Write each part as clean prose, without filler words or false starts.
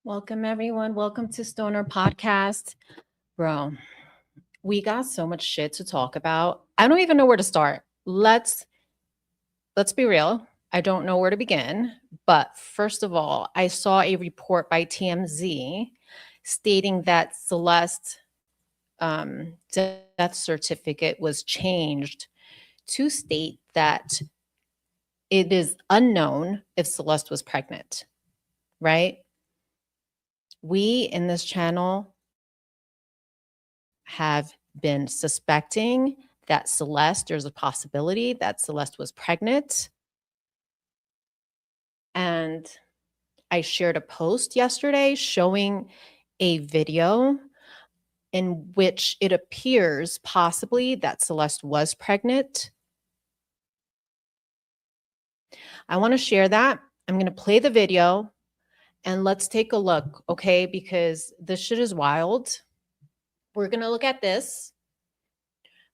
Welcome, everyone. Welcome to Stoner Podcast. Bro, we got so much shit to talk about. I don't even know where to start. Let's be real. I don't know where to begin. But first of all, I saw a report by TMZ stating that Celeste death certificate was changed to state that it is unknown if Celeste was pregnant, right? We in this channel have been suspecting that there's a possibility that Celeste was pregnant. And I shared a post yesterday showing a video in which it appears possibly that Celeste was pregnant. I want to share that. I'm going to play the video and let's take a look, okay? Because this shit is wild. We're going to look at this.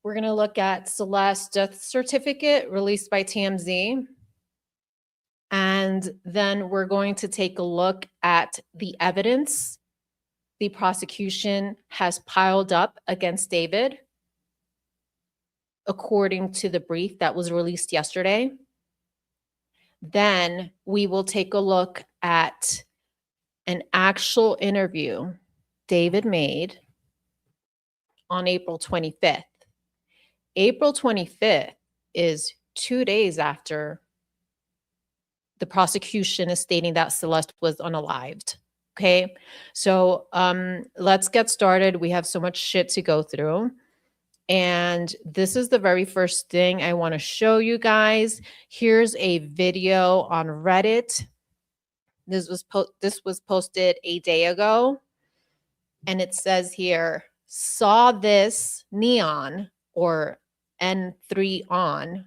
We're going to look at Celeste Death Certificate released by TMZ. And then we're going to take a look at the evidence the prosecution has piled up against David, according to the brief that was released yesterday. Then we will take a look at an actual interview David made on April 25th. April 25th is 2 days after the prosecution is stating that Celeste was unalived. Okay, so let's get started. We have so much shit to go through. And this is the very first thing I want to show you guys. Here's a video on Reddit. This was posted a day ago. And it says here, saw this neon or N3 on.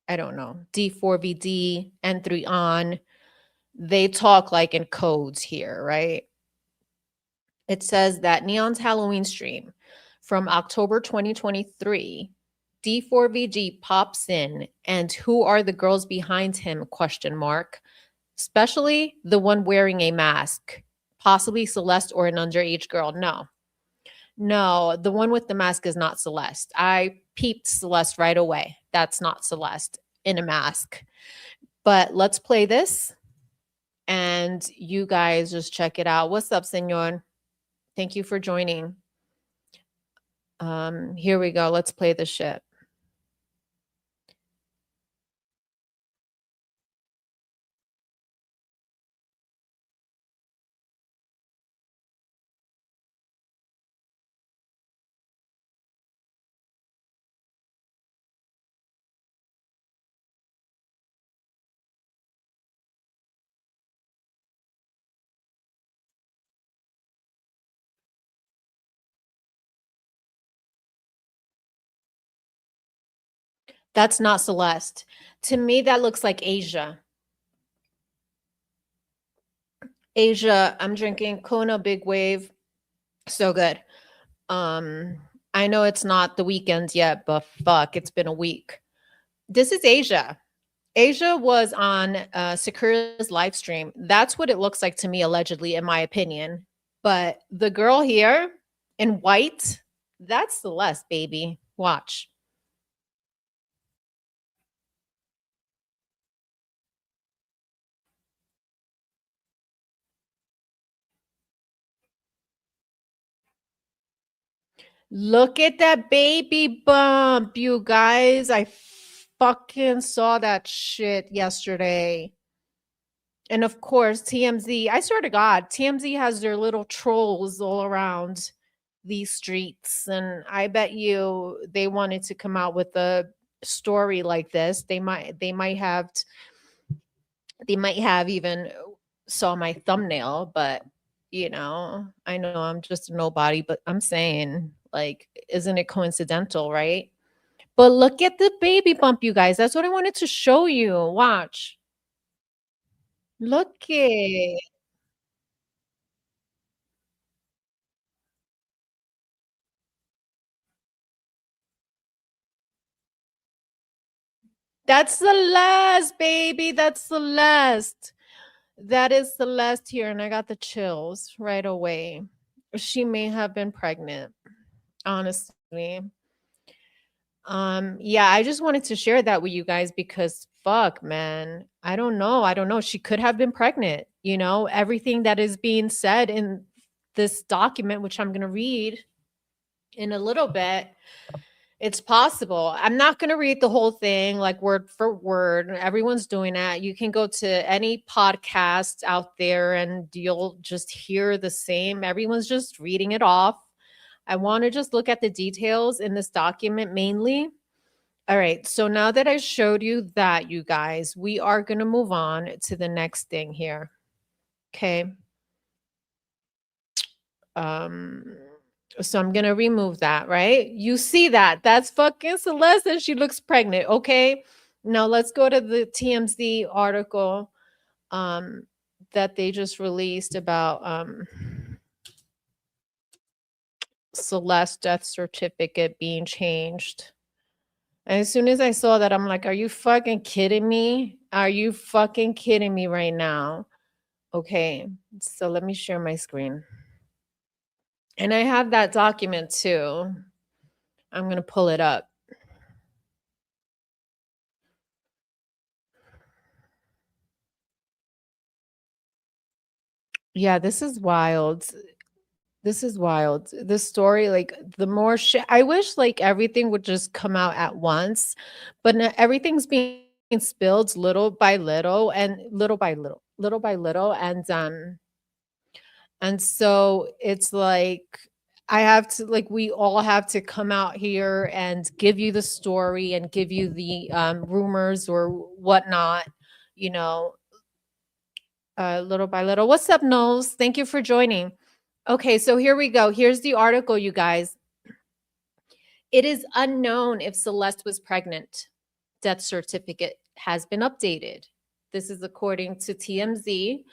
I don't know, d4vd, N3 on. They talk like in codes here, right? It says that Neon's Halloween stream from October 2023, d4vd pops in and who are the girls behind him, ? Especially the one wearing a mask, possibly Celeste or an underage girl. No, the one with the mask is not Celeste. I peeped Celeste right away. That's not Celeste in a mask. But let's play this. And you guys just check it out. What's up, senor? Thank you for joining. Here we go. Let's play the shit. That's not Celeste. To me, that looks like Asia. Asia, I'm drinking Kona Big Wave. So good. I know it's not the weekend yet, but fuck, it's been a week. This is Asia. Asia was on Sakura's live stream. That's what it looks like to me, allegedly, in my opinion. But the girl here in white, that's Celeste, baby. Watch. Look at that baby bump, you guys. I fucking saw that shit yesterday. And of course, TMZ, I swear to God, TMZ has their little trolls all around these streets. And I bet you they wanted to come out with a story like this. They might have even saw my thumbnail, but you know, I know I'm just a nobody, but I'm saying, like, isn't it coincidental, right? But look at the baby bump, you guys. That's what I wanted to show you. Watch. Look it. That's Celeste, baby. That's Celeste. That is Celeste here, and I got the chills right away. She may have been pregnant, honestly. Yeah, I just wanted to share that with you guys because fuck, man. I don't know. I don't know. She could have been pregnant, you know, everything that is being said in this document, which I'm gonna read in a little bit. It's possible. I'm not going to read the whole thing like word for word. Everyone's doing that. You can go to any podcast out there and you'll just hear the same. Everyone's just reading it off. I want to just look at the details in this document mainly. All right. So now that I showed you that, you guys, we are going to move on to the next thing here. Okay. So I'm going to remove that, right? You see that. That's fucking Celeste and she looks pregnant, okay? Now let's go to the TMZ article that they just released about Celeste Death Certificate being changed. And as soon as I saw that, I'm like, are you fucking kidding me? Are you fucking kidding me right now? Okay, so let me share my screen. And I have that document too. I'm going to pull it up. Yeah, this is wild. This is wild. This story, like the more shit, I wish like everything would just come out at once, but everything's being spilled little by little and little by little, little by little. And so it's like I have to like we all have to come out here and give you the story and give you the rumors or whatnot, you know, little by little. What's up, Knowles? Thank you for joining. Okay, so here we go. Here's the article, you guys. It is unknown if Celeste was pregnant. Death certificate has been updated. This is according to TMZ.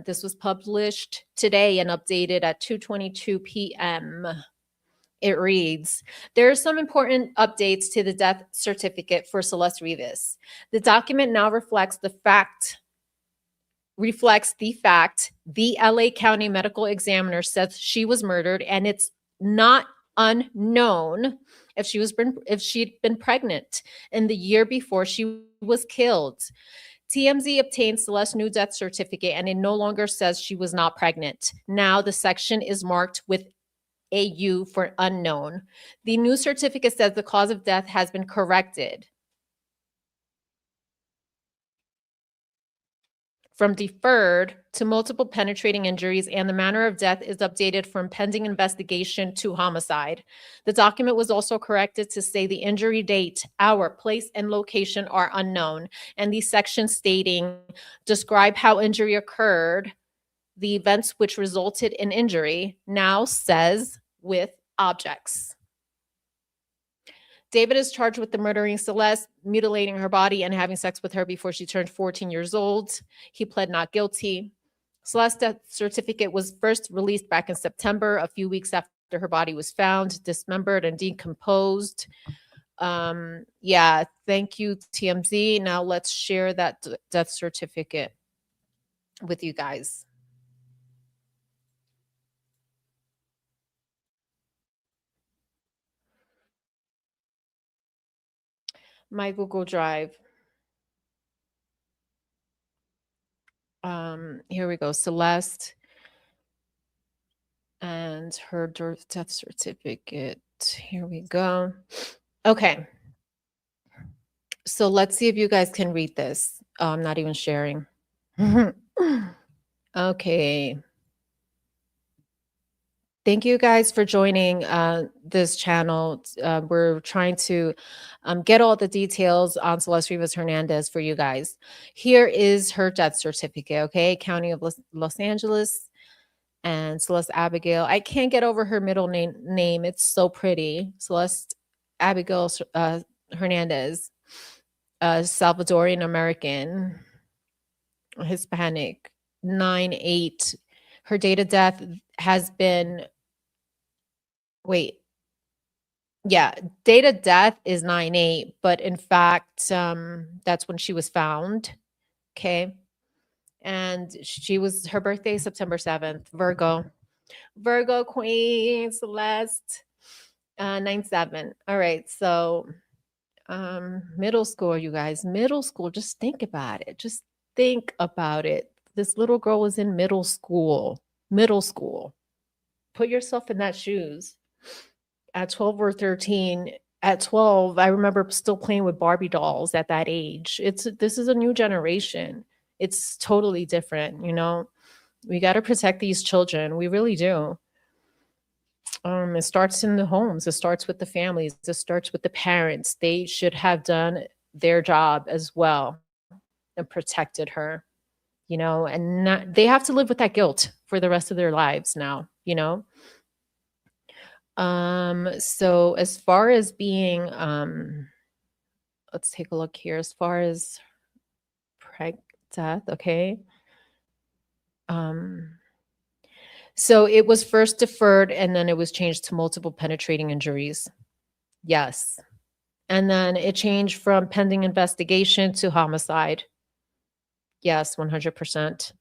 This was published today and updated at 2:22 p.m. It reads, there are some important updates to the death certificate for Celeste Rivas. The document now reflects the fact the LA County medical examiner says she was murdered, and it's not unknown if she'd been pregnant in the year before she was killed. TMZ obtained Celeste's new death certificate, and it no longer says she was not pregnant. Now the section is marked with AU for unknown. The new certificate says the cause of death has been corrected from deferred to multiple penetrating injuries, and the manner of death is updated from pending investigation to homicide. The document was also corrected to say the injury date, hour, place, and location are unknown, and the section stating describe how injury occurred, the events which resulted in injury, now says with objects. David is charged with the murdering Celeste, mutilating her body, and having sex with her before she turned 14 years old. He pled not guilty. Celeste's death certificate was first released back in September, a few weeks after her body was found, dismembered and decomposed. Yeah, thank you, TMZ. Now let's share that death certificate with you guys. My Google Drive. Here we go. Celeste and her death certificate. Here we go. Okay. So let's see if you guys can read this. Oh, I'm not even sharing. Okay. Thank you guys for joining this channel. We're trying to get all the details on Celeste Rivas Hernandez for you guys. Here is her death certificate, okay? County of Los Angeles and Celeste Abigail. I can't get over her middle name. It's so pretty. Celeste Abigail Hernandez, Salvadorian American, Hispanic, 9/8. Her date of death has been date of death is 9/8, but in fact, that's when she was found. Okay. And her birthday is September 7th, Virgo queen, Celeste, 9/7. All right. So middle school, you guys, middle school, just think about it. Just think about it. This little girl was in middle school. Middle school. Put yourself in that shoes. At 12 or 13, at 12, I remember still playing with Barbie dolls at that age. This is a new generation. It's totally different, you know. We got to protect these children. We really do. It starts in the homes. It starts with the families. It starts with the parents. They should have done their job as well and protected her, you know, and they have to live with that guilt for the rest of their lives now, you know. So as far as being, let's take a look here. As far as death, okay. So it was first deferred and then it was changed to multiple penetrating injuries. Yes. And then it changed from pending investigation to homicide. Yes, 100%.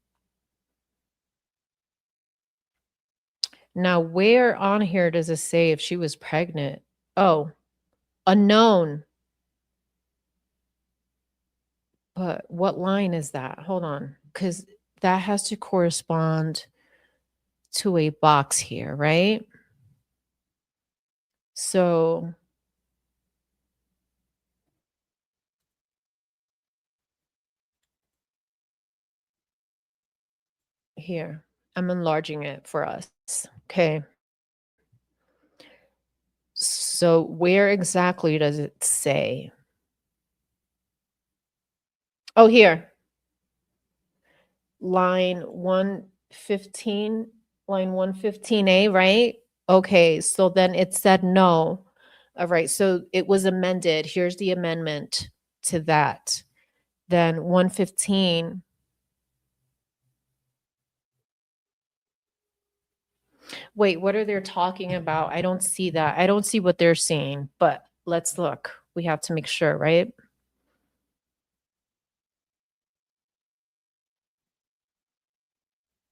Now, where on here does it say if she was pregnant? Oh, unknown. But what line is that? Hold on, because that has to correspond to a box here, right? So here, I'm enlarging it for us. Okay. So where exactly does it say? Oh, here. Line 115, line 115A, right? Okay, so then it said no. All right, so it was amended. Here's the amendment to that. Then 115. Wait, what are they talking about? I don't see that. I don't see what they're seeing, but let's look. We have to make sure, right?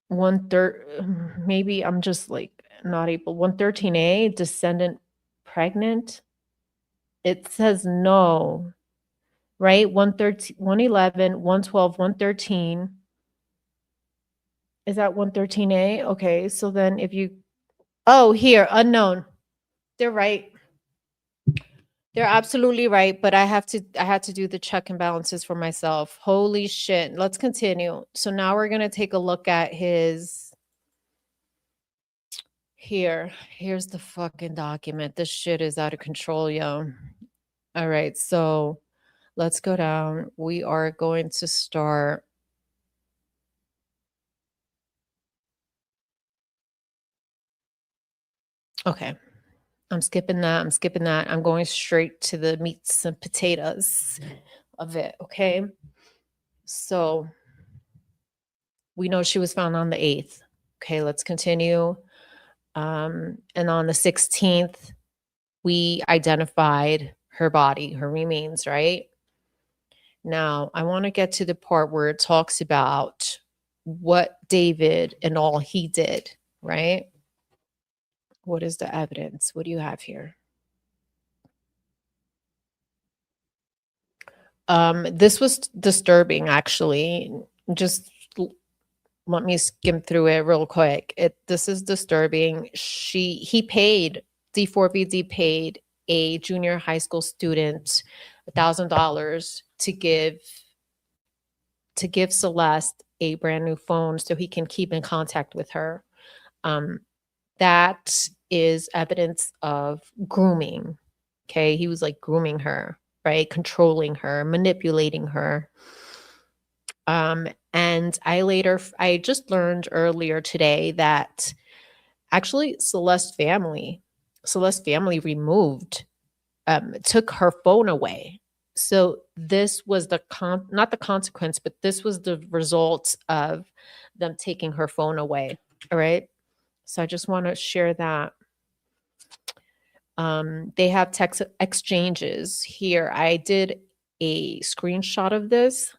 113, maybe I'm just like not able. 113A, descendant pregnant. It says no, right? 113, 111, 112, 113. Is that 113A? Okay, so then if you, oh, here, unknown. They're right. They're absolutely right, but I had to do the check and balances for myself. Holy shit. Let's continue. So now we're going to take a look at his here's the fucking document. This shit is out of control, yo. All right, so let's go down. We are going to start. Okay. I'm skipping that. I'm skipping that. I'm going straight to the meats and potatoes of it. Okay. So we know she was found on the 8th. Okay, let's continue. And on the 16th, we identified her body, her remains, right? Now, I want to get to the part where it talks about what David and all he did, right? What is the evidence? What do you have here? This was disturbing, actually. Just let me skim through it real quick. This is disturbing. He paid, d4vd paid a junior high school student $1,000 to give Celeste a brand new phone so he can keep in contact with her. That is evidence of grooming. Okay, he was like grooming her, right? Controlling her, manipulating her. And I just learned earlier today that actually Celeste family removed, took her phone away. So this was not the consequence, but this was the result of them taking her phone away. All right. So I just want to share that. They have text exchanges here. I did a screenshot of this.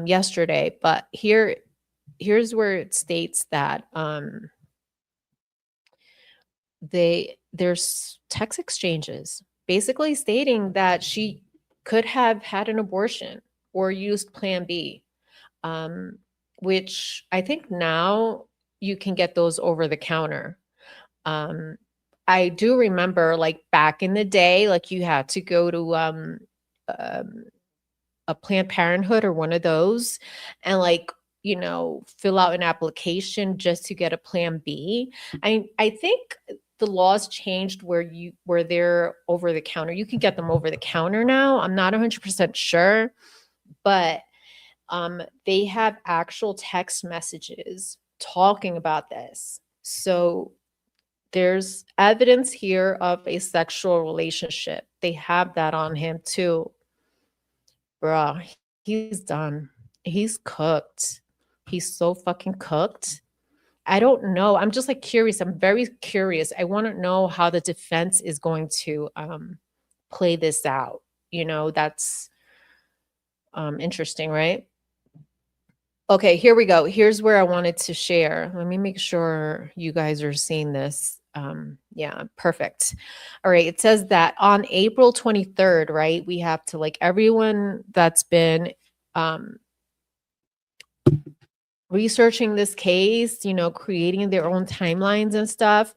yesterday, but here's where it states that there's text exchanges basically stating that she could have had an abortion or used Plan B, um, which I think now you can get those over the counter. Um, I do remember, like, back in the day, like, you had to go to um, a Planned Parenthood or one of those and, like, fill out an application just to get a Plan B. I think the laws changed where they're over the counter. You can get them over the counter now. I'm not 100% sure, but they have actual text messages talking about this. So there's evidence here of a sexual relationship. They have that on him too. Bruh, he's done. He's cooked. He's so fucking cooked. I don't know. I'm just like curious. I'm very curious. I want to know how the defense is going to play this out. That's interesting, right? Okay, here we go. Here's where I wanted to share. Let me make sure you guys are seeing this. Yeah, perfect. All right, it says that on April 23rd, right, we have to, like, everyone that's been researching this case, creating their own timelines and stuff.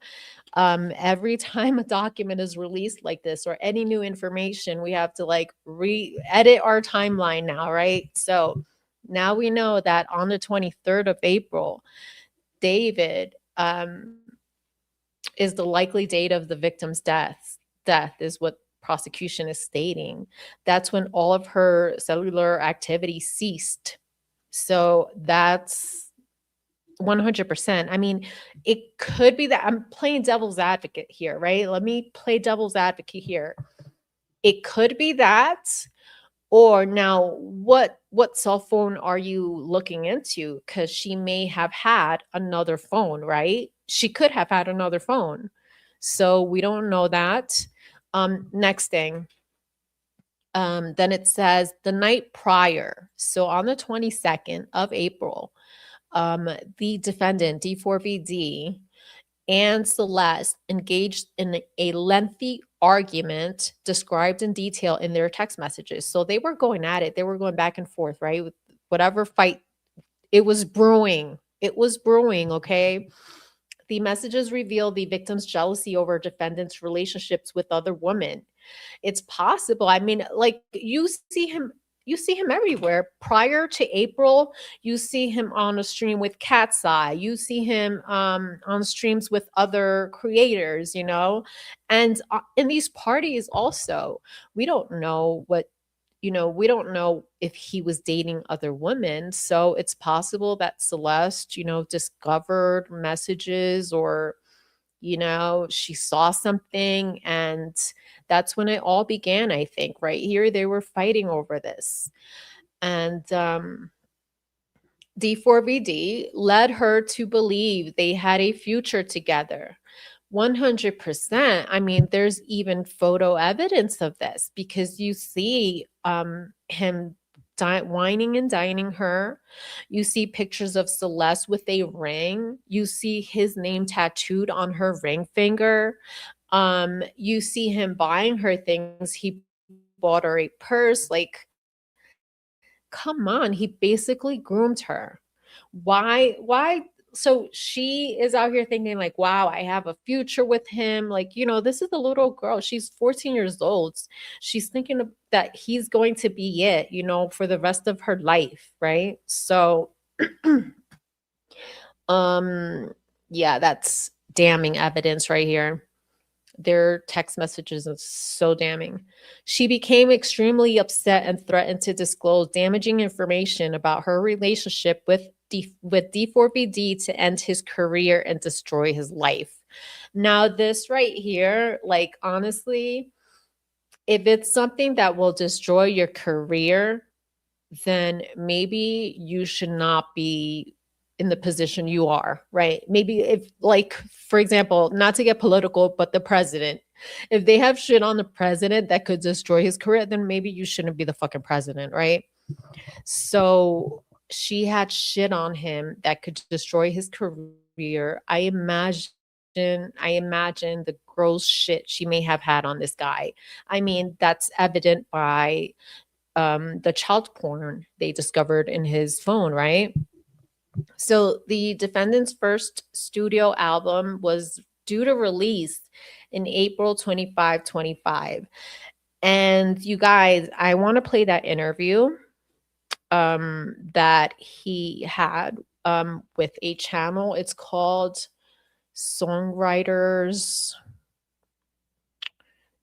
Every time a document is released like this or any new information, we have to, like, edit our timeline now, right? So now we know that on the 23rd of April, David is the likely date of the victim's death. Death is what prosecution is stating. That's when all of her cellular activity ceased. So that's 100%. I mean, it could be that I'm playing devil's advocate here, right? Let me play devil's advocate here. It could be that, or now what cell phone are you looking into? Because she may have had another phone, right? She could have had another phone. So we don't know that. Next thing. Then it says the night prior. So on the 22nd of April, the defendant, d4vd, and Celeste engaged in a lengthy argument described in detail in their text messages. So they were going at it. They were going back and forth, right? With whatever fight. It was brewing. It was brewing, okay? The messages reveal the victim's jealousy over defendant's relationships with other women. It's possible. I mean, like, you see him everywhere. Prior to April, you see him on a stream with Cat's Eye. You see him on streams with other creators, and in these parties also, we don't know we don't know if he was dating other women. So it's possible that Celeste, discovered messages, or she saw something, and that's when it all began. I think right here they were fighting over this, and d4vd led her to believe they had a future together. 100%. I mean, there's even photo evidence of this, because you see him whining and dining her. You see pictures of Celeste with a ring. You see his name tattooed on her ring finger. You see him buying her things. He bought her a purse. Like, come on, he basically groomed her. Why? So she is out here thinking, like, wow, I have a future with him. Like, this is a little girl. She's 14 years old. She's thinking that he's going to be it, for the rest of her life, right? So, yeah, that's damning evidence right here. Their text messages are so damning. She became extremely upset and threatened to disclose damaging information about her relationship with d4vd to end his career and destroy his life. Now, this right here, like, honestly, if it's something that will destroy your career, then maybe you should not be in the position you are, right? Maybe if, like, for example, not to get political, but the president, if they have shit on the president that could destroy his career, then maybe you shouldn't be the fucking president, right? So she had shit on him that could destroy his career. I imagine the gross shit she may have had on this guy. I mean, that's evident by the child porn they discovered in his phone, right? So the defendant's first studio album was due to release in April 25, 25. And you guys, I want to play that interview that he had with a channel. It's called Songwriters.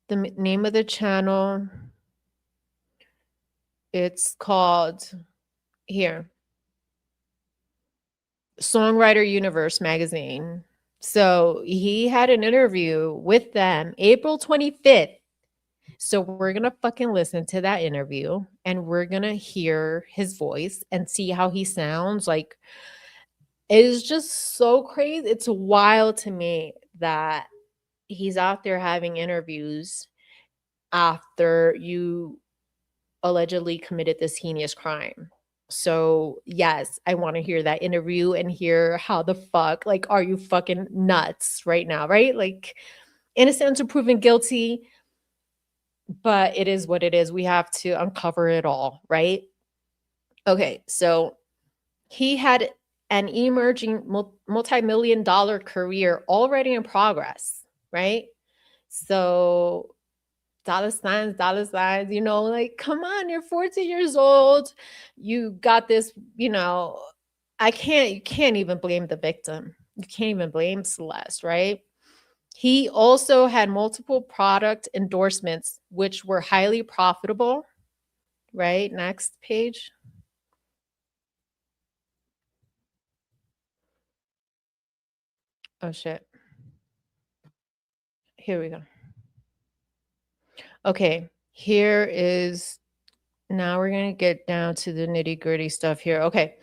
The name of the channel, it's called here, Songwriter Universe magazine. So he had an interview with them April 25th. So we're going to fucking listen to that interview and we're going to hear his voice and see how he sounds. Like, it is just so crazy. It's wild to me that he's out there having interviews after you allegedly committed this heinous crime. So, yes, I want to hear that interview and hear how the fuck, like, are you fucking nuts right now, right? Like, innocent until proven guilty, but it is what it is. We have to uncover it all, right? Okay, so he had an emerging multi-million dollar career already in progress, right? So dollar signs, like, come on, you're 14 years old. You got this, you can't even blame the victim. You can't even blame Celeste, right? He also had multiple product endorsements, which were highly profitable, right? Next page. Oh, shit. Here we go. Okay, now we're going to get down to the nitty gritty stuff here. Okay.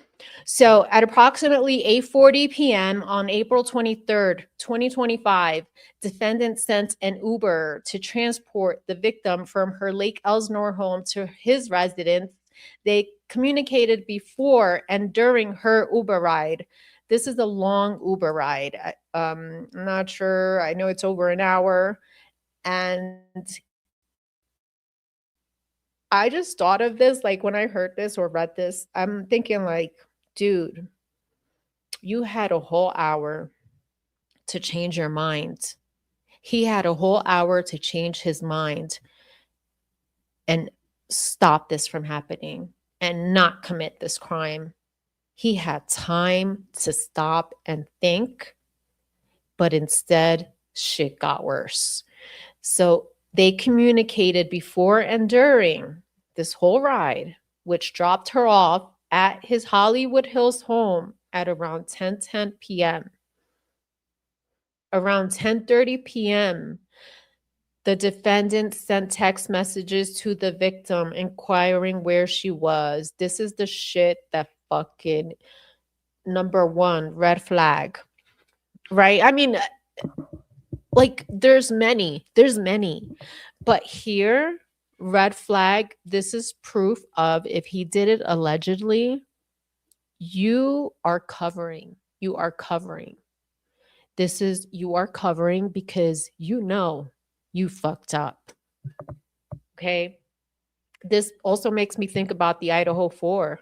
So at approximately 8:40 p.m. on April 23rd, 2025, defendant sent an Uber to transport the victim from her Lake Elsinore home to his residence. They communicated before and during her Uber ride. This is a long Uber ride. I'm not sure. I know it's over an hour. And I just thought of this, like, when I heard this or read this, I'm thinking, like, dude, you had a whole hour to change your mind. He had a whole hour to change his mind and stop this from happening and not commit this crime. He had time to stop and think, but instead, shit got worse. So they communicated before and during this whole ride, which dropped her off at his Hollywood Hills home at around 10:10 p.m. Around 10:30 p.m., the defendant sent text messages to the victim inquiring where she was. This is the shit that fucking number one red flag, right? I mean, like, there's many, but here, red flag, this is proof of, if he did it allegedly, you are covering. You are covering. You are covering because you fucked up. Okay. This also makes me think about the Idaho 4.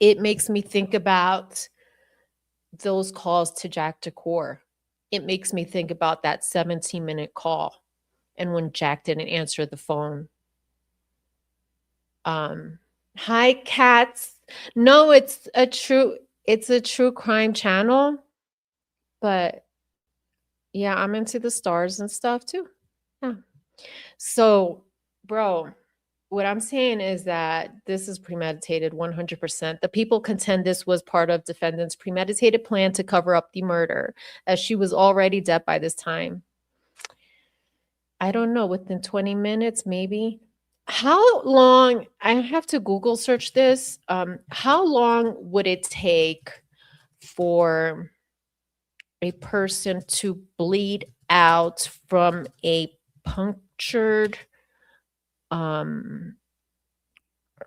It makes me think about those calls to Jack Decor. It makes me think about that 17-minute call and when Jack didn't answer the phone. Hi, cats. No, it's a true crime channel, but yeah, I'm into the stars and stuff too. Yeah. So, bro, what I'm saying is that this is premeditated 100%. The people contend this was part of defendant's premeditated plan to cover up the murder, as she was already dead by this time. I don't know, within 20 minutes, maybe. How long, I have to Google search this. How long would it take for a person to bleed out from a punctured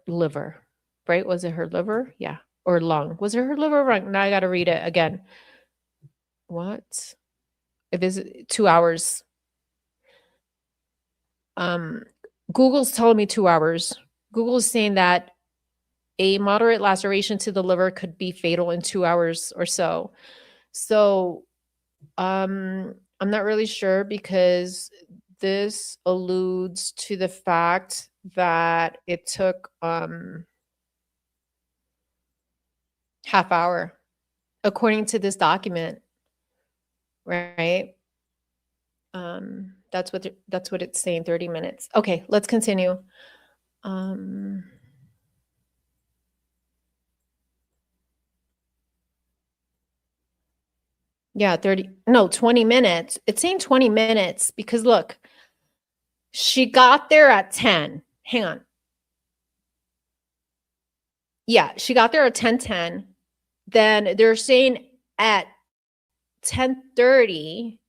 liver, right? Was it her liver? Yeah. Or lung. Was it her liver or lung? Now I got to read it again. What? It is 2 hours. Google's telling me 2 hours. Google's saying that a moderate laceration to the liver could be fatal in 2 hours or so. So, I'm not really sure because this alludes to the fact that it took half hour according to this document, right? That's what it's saying, 30 minutes. Okay, let's continue. Yeah, 20 minutes. It's saying 20 minutes because look, she got there at 10. Hang on. Yeah, she got there at 10:10. Then they're saying at 10:30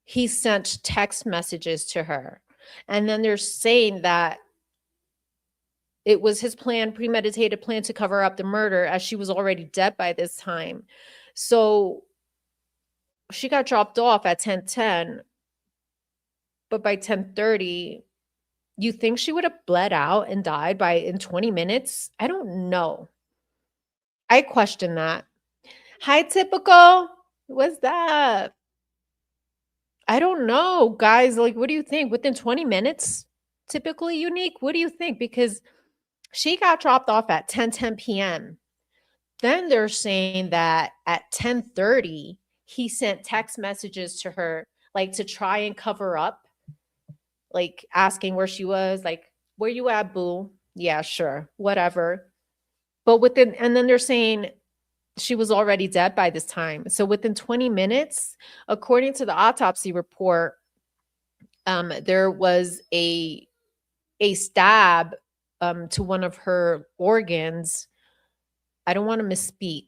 he sent text messages to her. And then they're saying that it was his plan, premeditated plan to cover up the murder as she was already dead by this time. So she got dropped off at 10:10, but by 10:30, you think she would have bled out and died in 20 minutes? I don't know. I question that. Hi, Typical. What's that? I don't know, guys. Like, what do you think? Within 20 minutes? Typically unique? What do you think? Because she got dropped off at 10:10 p.m. Then they're saying that at 10:30, he sent text messages to her, like to try and cover up, like asking where she was, like, where you at, boo? Yeah, sure, whatever. But and then they're saying she was already dead by this time. So within 20 minutes, according to the autopsy report, there was a stab to one of her organs. I don't want to misspeak.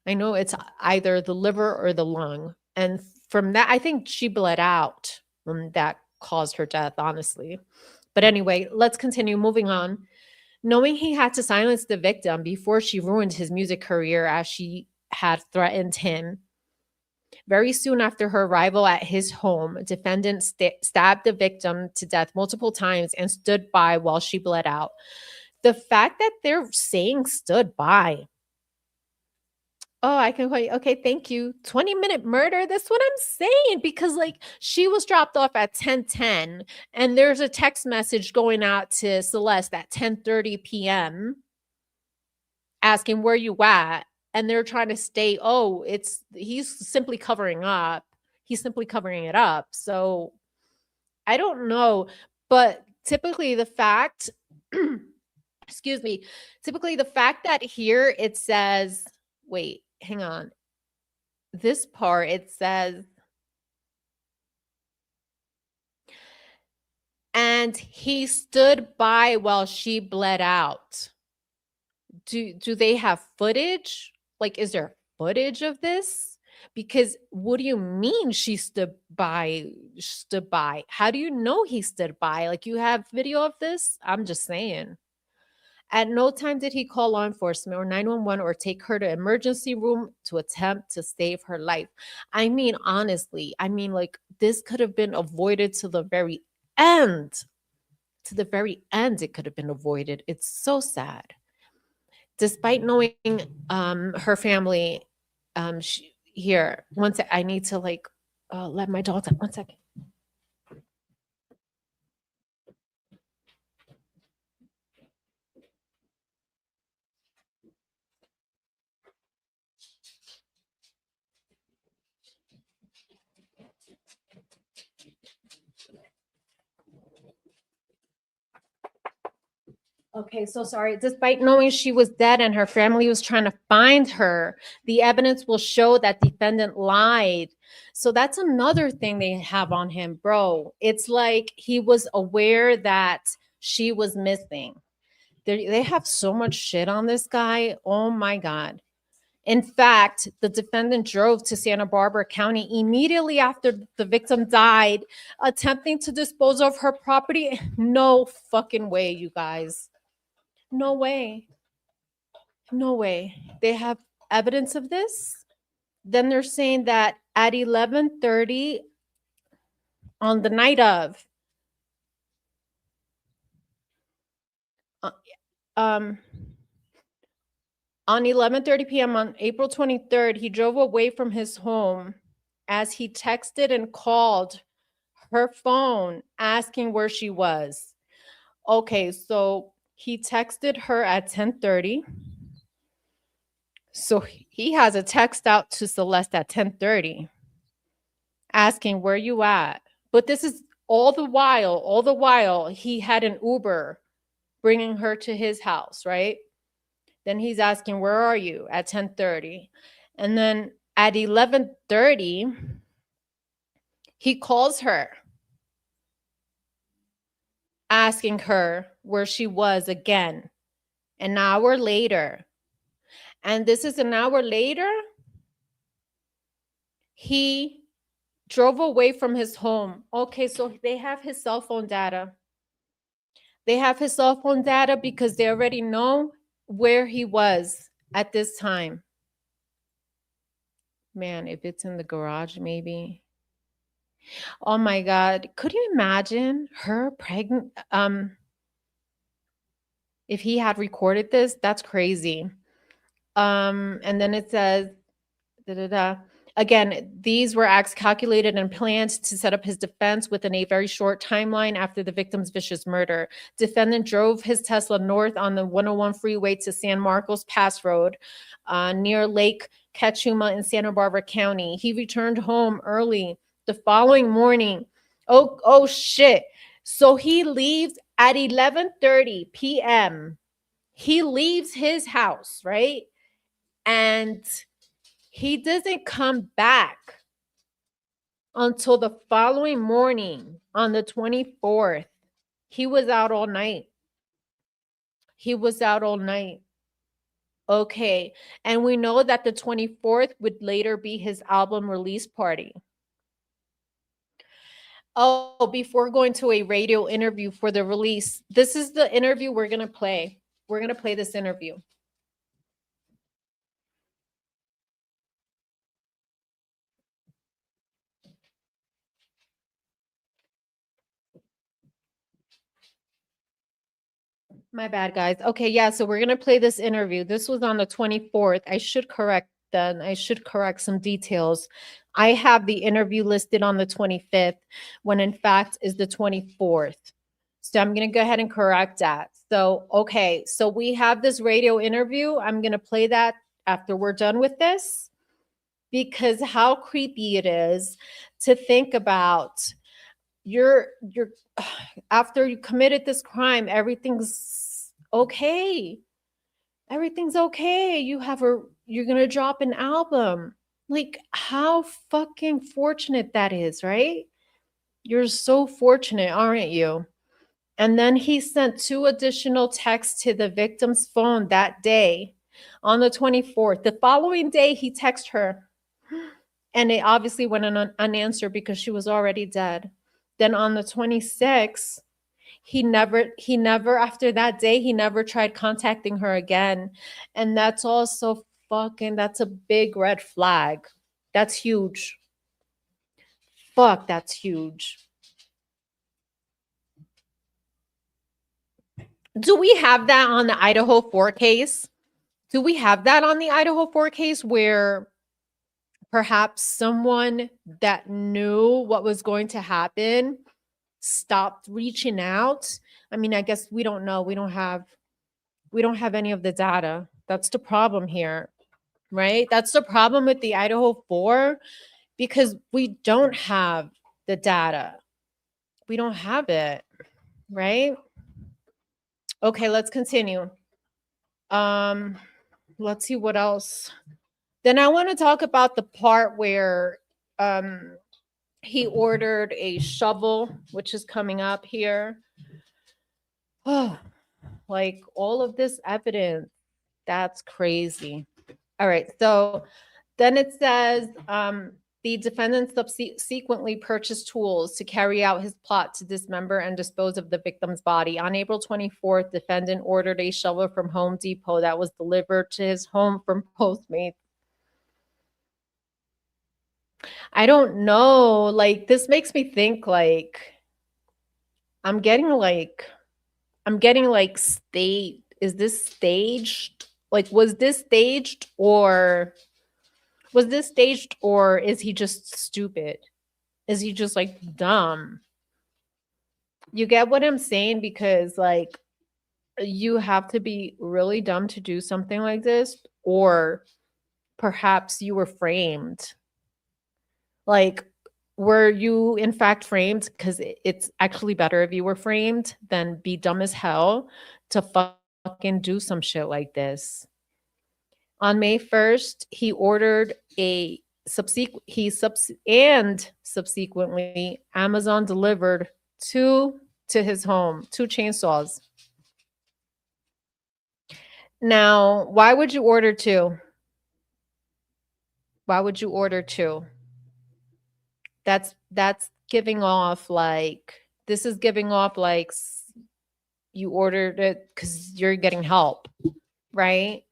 I know it's either the liver or the lung. And from that, I think she bled out. That caused her death, honestly. But anyway, let's continue moving on. Knowing he had to silence the victim before she ruined his music career as she had threatened him. Very soon after her arrival at his home, defendant stabbed the victim to death multiple times and stood by while she bled out. The fact that they're saying stood by. Oh, I can call you. Okay, thank you. 20-minute murder. That's what I'm saying. Because like she was dropped off at 10:10, and there's a text message going out to Celeste at 10:30 p.m. asking where you at. And they're trying to state, oh, he's simply covering up. He's simply covering it up. So I don't know. But typically the fact, excuse me, typically the fact that here it says, wait, hang on. This part, it says, and he stood by while she bled out. Do they have footage? Like, is there footage of this? Because what do you mean she stood by? How do you know he stood by? Like, you have video of this? I'm just saying. At no time did he call law enforcement or 911 or take her to emergency room to attempt to save her life. I mean, honestly, like this could have been avoided to the very end. To the very end, it could have been avoided. It's so sad. Despite knowing her family, here, I need to like let my dog out. 1 second. Okay, so sorry. Despite knowing she was dead and her family was trying to find her, the evidence will show that defendant lied. So that's another thing they have on him, bro. It's like he was aware that she was missing. They have so much shit on this guy. Oh my God. In fact, the defendant drove to Santa Barbara County immediately after the victim died, attempting to dispose of her property. No fucking way, you guys. No way. No way. They have evidence of this. Then they're saying that at 11:30 on the night of, on 11:30 p.m. on April 23rd, he drove away from his home as he texted and called her phone asking where she was. Okay, so he texted her at 10:30. So he has a text out to Celeste at 10:30 asking where you at. But this is all the while he had an Uber bringing her to his house, right? Then he's asking, where are you at 10:30? And then at 11:30, he calls her asking her where she was again, an hour later. And this is an hour later, he drove away from his home. Okay, so they have his cell phone data. They have his cell phone data because they already know where he was at this time. Man, if it's in the garage, maybe. Oh my God. Could you imagine her pregnant? If he had recorded this, that's crazy. And then it says, again, these were acts calculated and planned to set up his defense within a very short timeline after the victim's vicious murder. Defendant drove his Tesla north on the 101 freeway to San Marcos Pass Road near Lake Cachuma in Santa Barbara County. He returned home early the following morning. Oh shit. So he leaves at 11:30 p.m. He leaves his house, right? And he doesn't come back until the following morning on the 24th. He was out all night. Okay. And we know that the 24th would later be his album release party. Oh, before going to a radio interview for the release, this is the interview we're going to play. We're going to play this interview. My bad, guys. Okay, yeah, so we're going to play this interview. This was on the 24th. I should correct some details. I have the interview listed on the 25th when in fact is the 24th. So I'm going to go ahead and correct that. So, okay, so we have this radio interview. I'm going to play that after we're done with this, because how creepy it is to think about you're after you committed this crime, everything's okay. Everything's okay. You're going to drop an album. Like, how fucking fortunate that is, right? You're so fortunate, aren't you? And then he sent 2 additional texts to the victim's phone that day on the 24th. The following day, he texted her, and it obviously went unanswered because she was already dead. Then on the 26th, he never after that day, he never tried contacting her again. And that's also that's a big red flag. That's huge. Fuck, that's huge. Do we have that on the Idaho 4 case? Do we have that on the Idaho 4 case where perhaps someone that knew what was going to happen stopped reaching out? I mean, I guess we don't know. We don't have any of the data. That's the problem here, right? That's the problem with the Idaho 4, because we don't have the data. We don't have it, right? Okay, let's continue. Let's see what else. Then I want to talk about the part where he ordered a shovel, which is coming up here. Oh, like all of this evidence, that's crazy. All right. So then it says the defendant subsequently purchased tools to carry out his plot to dismember and dispose of the victim's body. On April 24th, defendant ordered a shovel from Home Depot that was delivered to his home from Postmates. I don't know. Like, this makes me think like I'm getting like state. Is this staged? Like, was this staged or is he just stupid? Is he just like dumb? You get what I'm saying? Because like you have to be really dumb to do something like this, or perhaps you were framed. Like, were you in fact framed? Because it's actually better if you were framed than be dumb as hell to fucking do some shit like this. On May 1st, he ordered a subsequently Amazon delivered two to his home, 2 chainsaws. Now, why would you order 2? Why would you order 2? That's giving off like, this is giving off like you ordered it because you're getting help, right?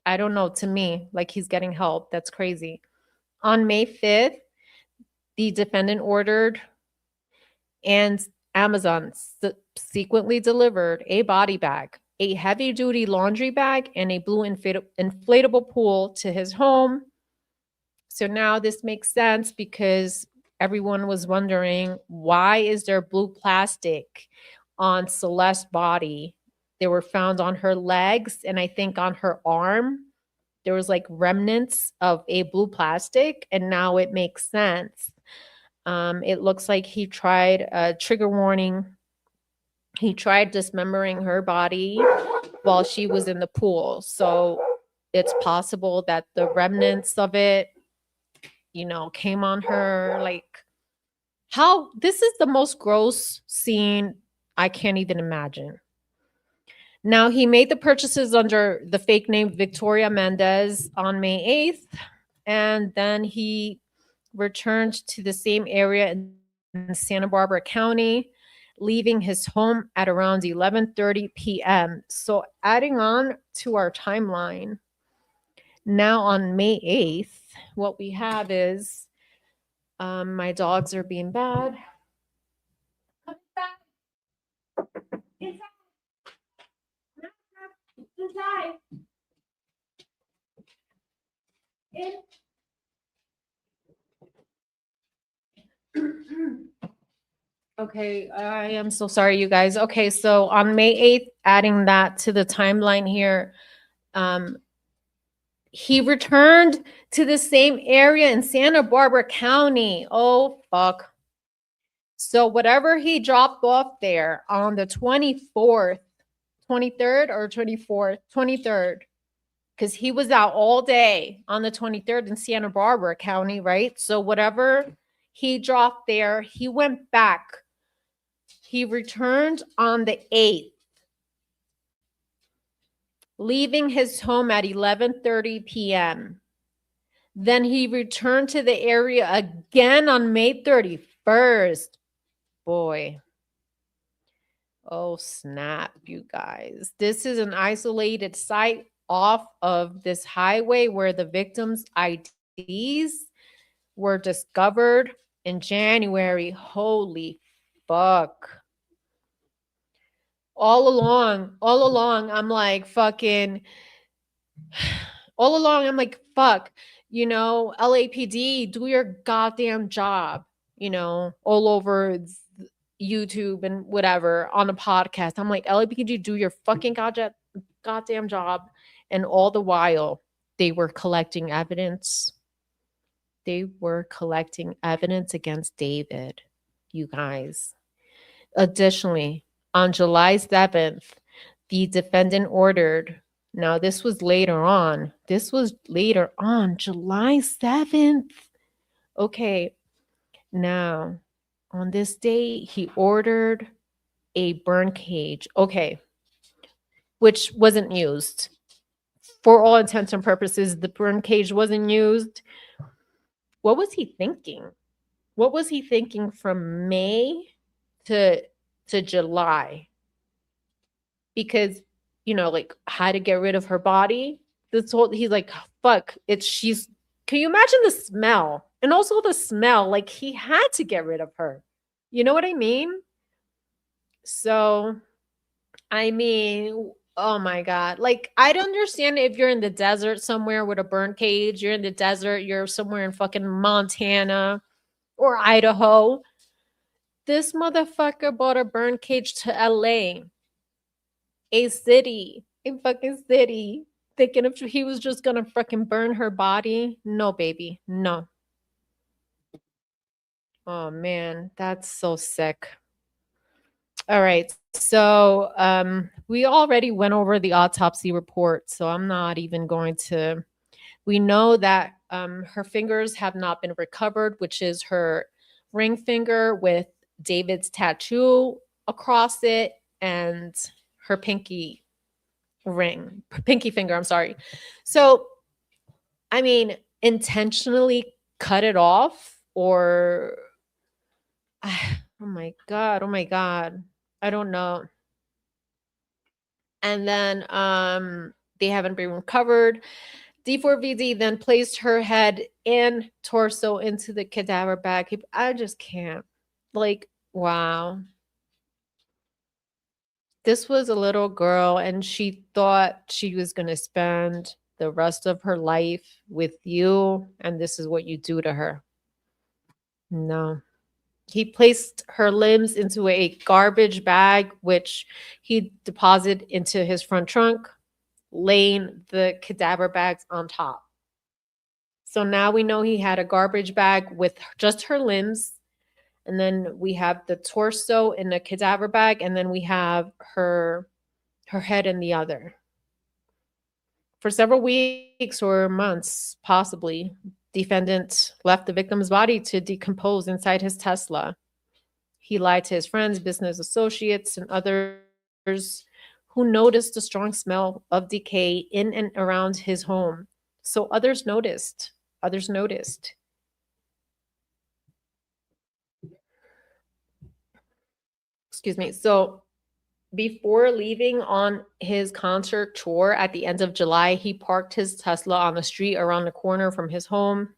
I don't know. To me, like he's getting help. That's crazy. On May 5th, the defendant ordered and Amazon subsequently delivered a body bag, a heavy-duty laundry bag, and a blue inflatable pool to his home. So now this makes sense because everyone was wondering, why is there blue plastic on Celeste's body? They were found on her legs and I think on her arm. There was like remnants of a blue plastic, and now it makes sense. It looks like he tried a trigger warning. He tried dismembering her body while she was in the pool. So it's possible that the remnants of it, you know, came on her. Like, how this is the most gross scene I can't even imagine. Now, he made the purchases under the fake name Victoria Mendez on May 8th, and then he returned to the same area in Santa Barbara County, leaving his home at around 11:30 p.m. So adding on to our timeline, now on May 8th, what we have is my dogs are being bad. Come inside. Inside. Okay, I am so sorry, you guys. Okay, so on May 8th, adding that to the timeline here, he returned to the same area in Santa Barbara County. Oh, fuck. So whatever he dropped off there on the 24th, 23rd or 24th, 23rd, because he was out all day on the 23rd in Santa Barbara County, right? So whatever he dropped there, he went back. He returned on the 8th, leaving his home at 11:30 p.m. Then he returned to the area again on May 31st. Boy. Oh, snap, you guys. This is an isolated site off of this highway where the victim's IDs were discovered in January. Holy fuck. All along, I'm like, fucking, all along, I'm like, fuck, you know, LAPD, do your goddamn job, you know, all over YouTube and whatever on a podcast. I'm like, LAPD, do your fucking goddamn job. And all the while, they were collecting evidence. They were collecting evidence against David, you guys. Additionally, on July 7th, the defendant ordered, now this was later on, July 7th. Okay, now on this day, he ordered a burn cage, okay, which wasn't used. for all intents and purposes, the burn cage wasn't used. What was he thinking? What was he thinking from May to July? Because, you know, like, how to get rid of her body. This whole, he's like, fuck, can you imagine the smell? And also the smell, like, he had to get rid of her. You know what I mean? So, I mean, oh my God. Like, I don't understand if you're in the desert somewhere with a burn cage, you're in the desert, you're somewhere in fucking Montana or Idaho. This motherfucker bought a burn cage to LA, a city, a fucking city, thinking if he was just gonna fucking burn her body. No, baby, no. Oh man, that's so sick. All right, so we already went over the autopsy report, so I'm not even going to. We know that her fingers have not been recovered, which is her ring finger with David's tattoo across it and her pinky finger, I'm sorry. So, I mean, intentionally cut it off or oh my God, oh my God. I don't know. And then they haven't been recovered. D4vd then placed her head and torso into the cadaver bag. I just can't. Like, wow. This was a little girl, and she thought she was going to spend the rest of her life with you, and this is what you do to her. No. He placed her limbs into a garbage bag, which he deposited into his front trunk, laying the cadaver bags on top. So now we know he had a garbage bag with just her limbs. And then we have the torso in a cadaver bag. And then we have her head in the other. For several weeks or months, possibly, defendant left the victim's body to decompose inside his Tesla. He lied to his friends, business associates, and others who noticed a strong smell of decay in and around his home. So others noticed. Others noticed. Excuse me. So before leaving on his concert tour at the end of July, he parked his Tesla on the street around the corner from his home.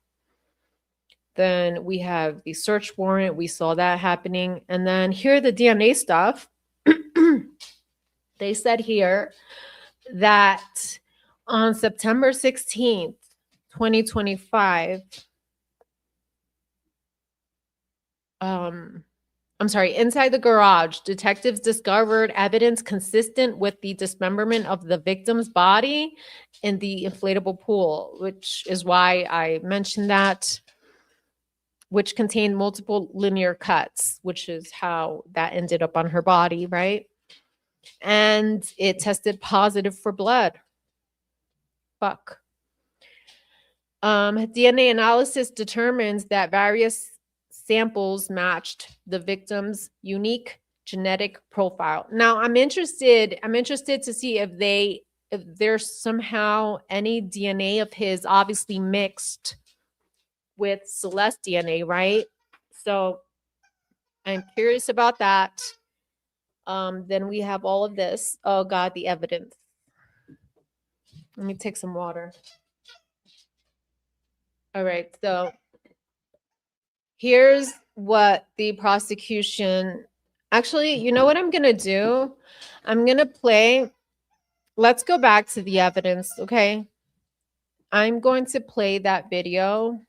Then we have the search warrant. We saw that happening. And then here the DNA stuff. They said here that on September 16th, 2025, inside the garage, detectives discovered evidence consistent with the dismemberment of the victim's body in the inflatable pool, which is why I mentioned that, which contained multiple linear cuts, which is how that ended up on her body, right? And it tested positive for blood. Fuck. DNA analysis determines that various samples matched the victim's unique genetic profile. Now, I'm interested to see if there's somehow any DNA of his obviously mixed with Celeste DNA, right? So I'm curious about that. Then we have all of this. Oh God, the evidence. Let me take some water. All right, so here's what the prosecution, actually, you know what I'm going to do? I'm going to play, let's go back to the evidence, okay? I'm going to play that video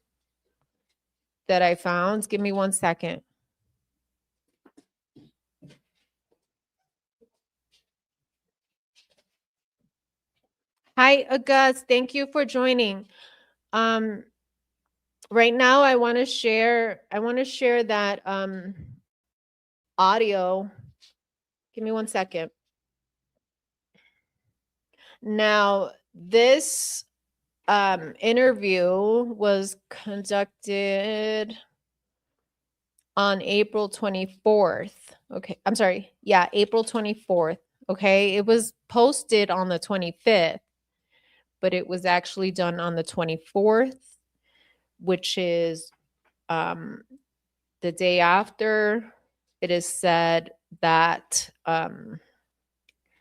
that I found. Give me 1 second. Hi, August. Thank you for joining. Right now, I want to share that audio. Give me 1 second. Now, this interview was conducted on April 24th. Okay, I'm sorry. Yeah, April 24th. Okay, it was posted on the 25th, but it was actually done on the 24th, which is the day after it is said that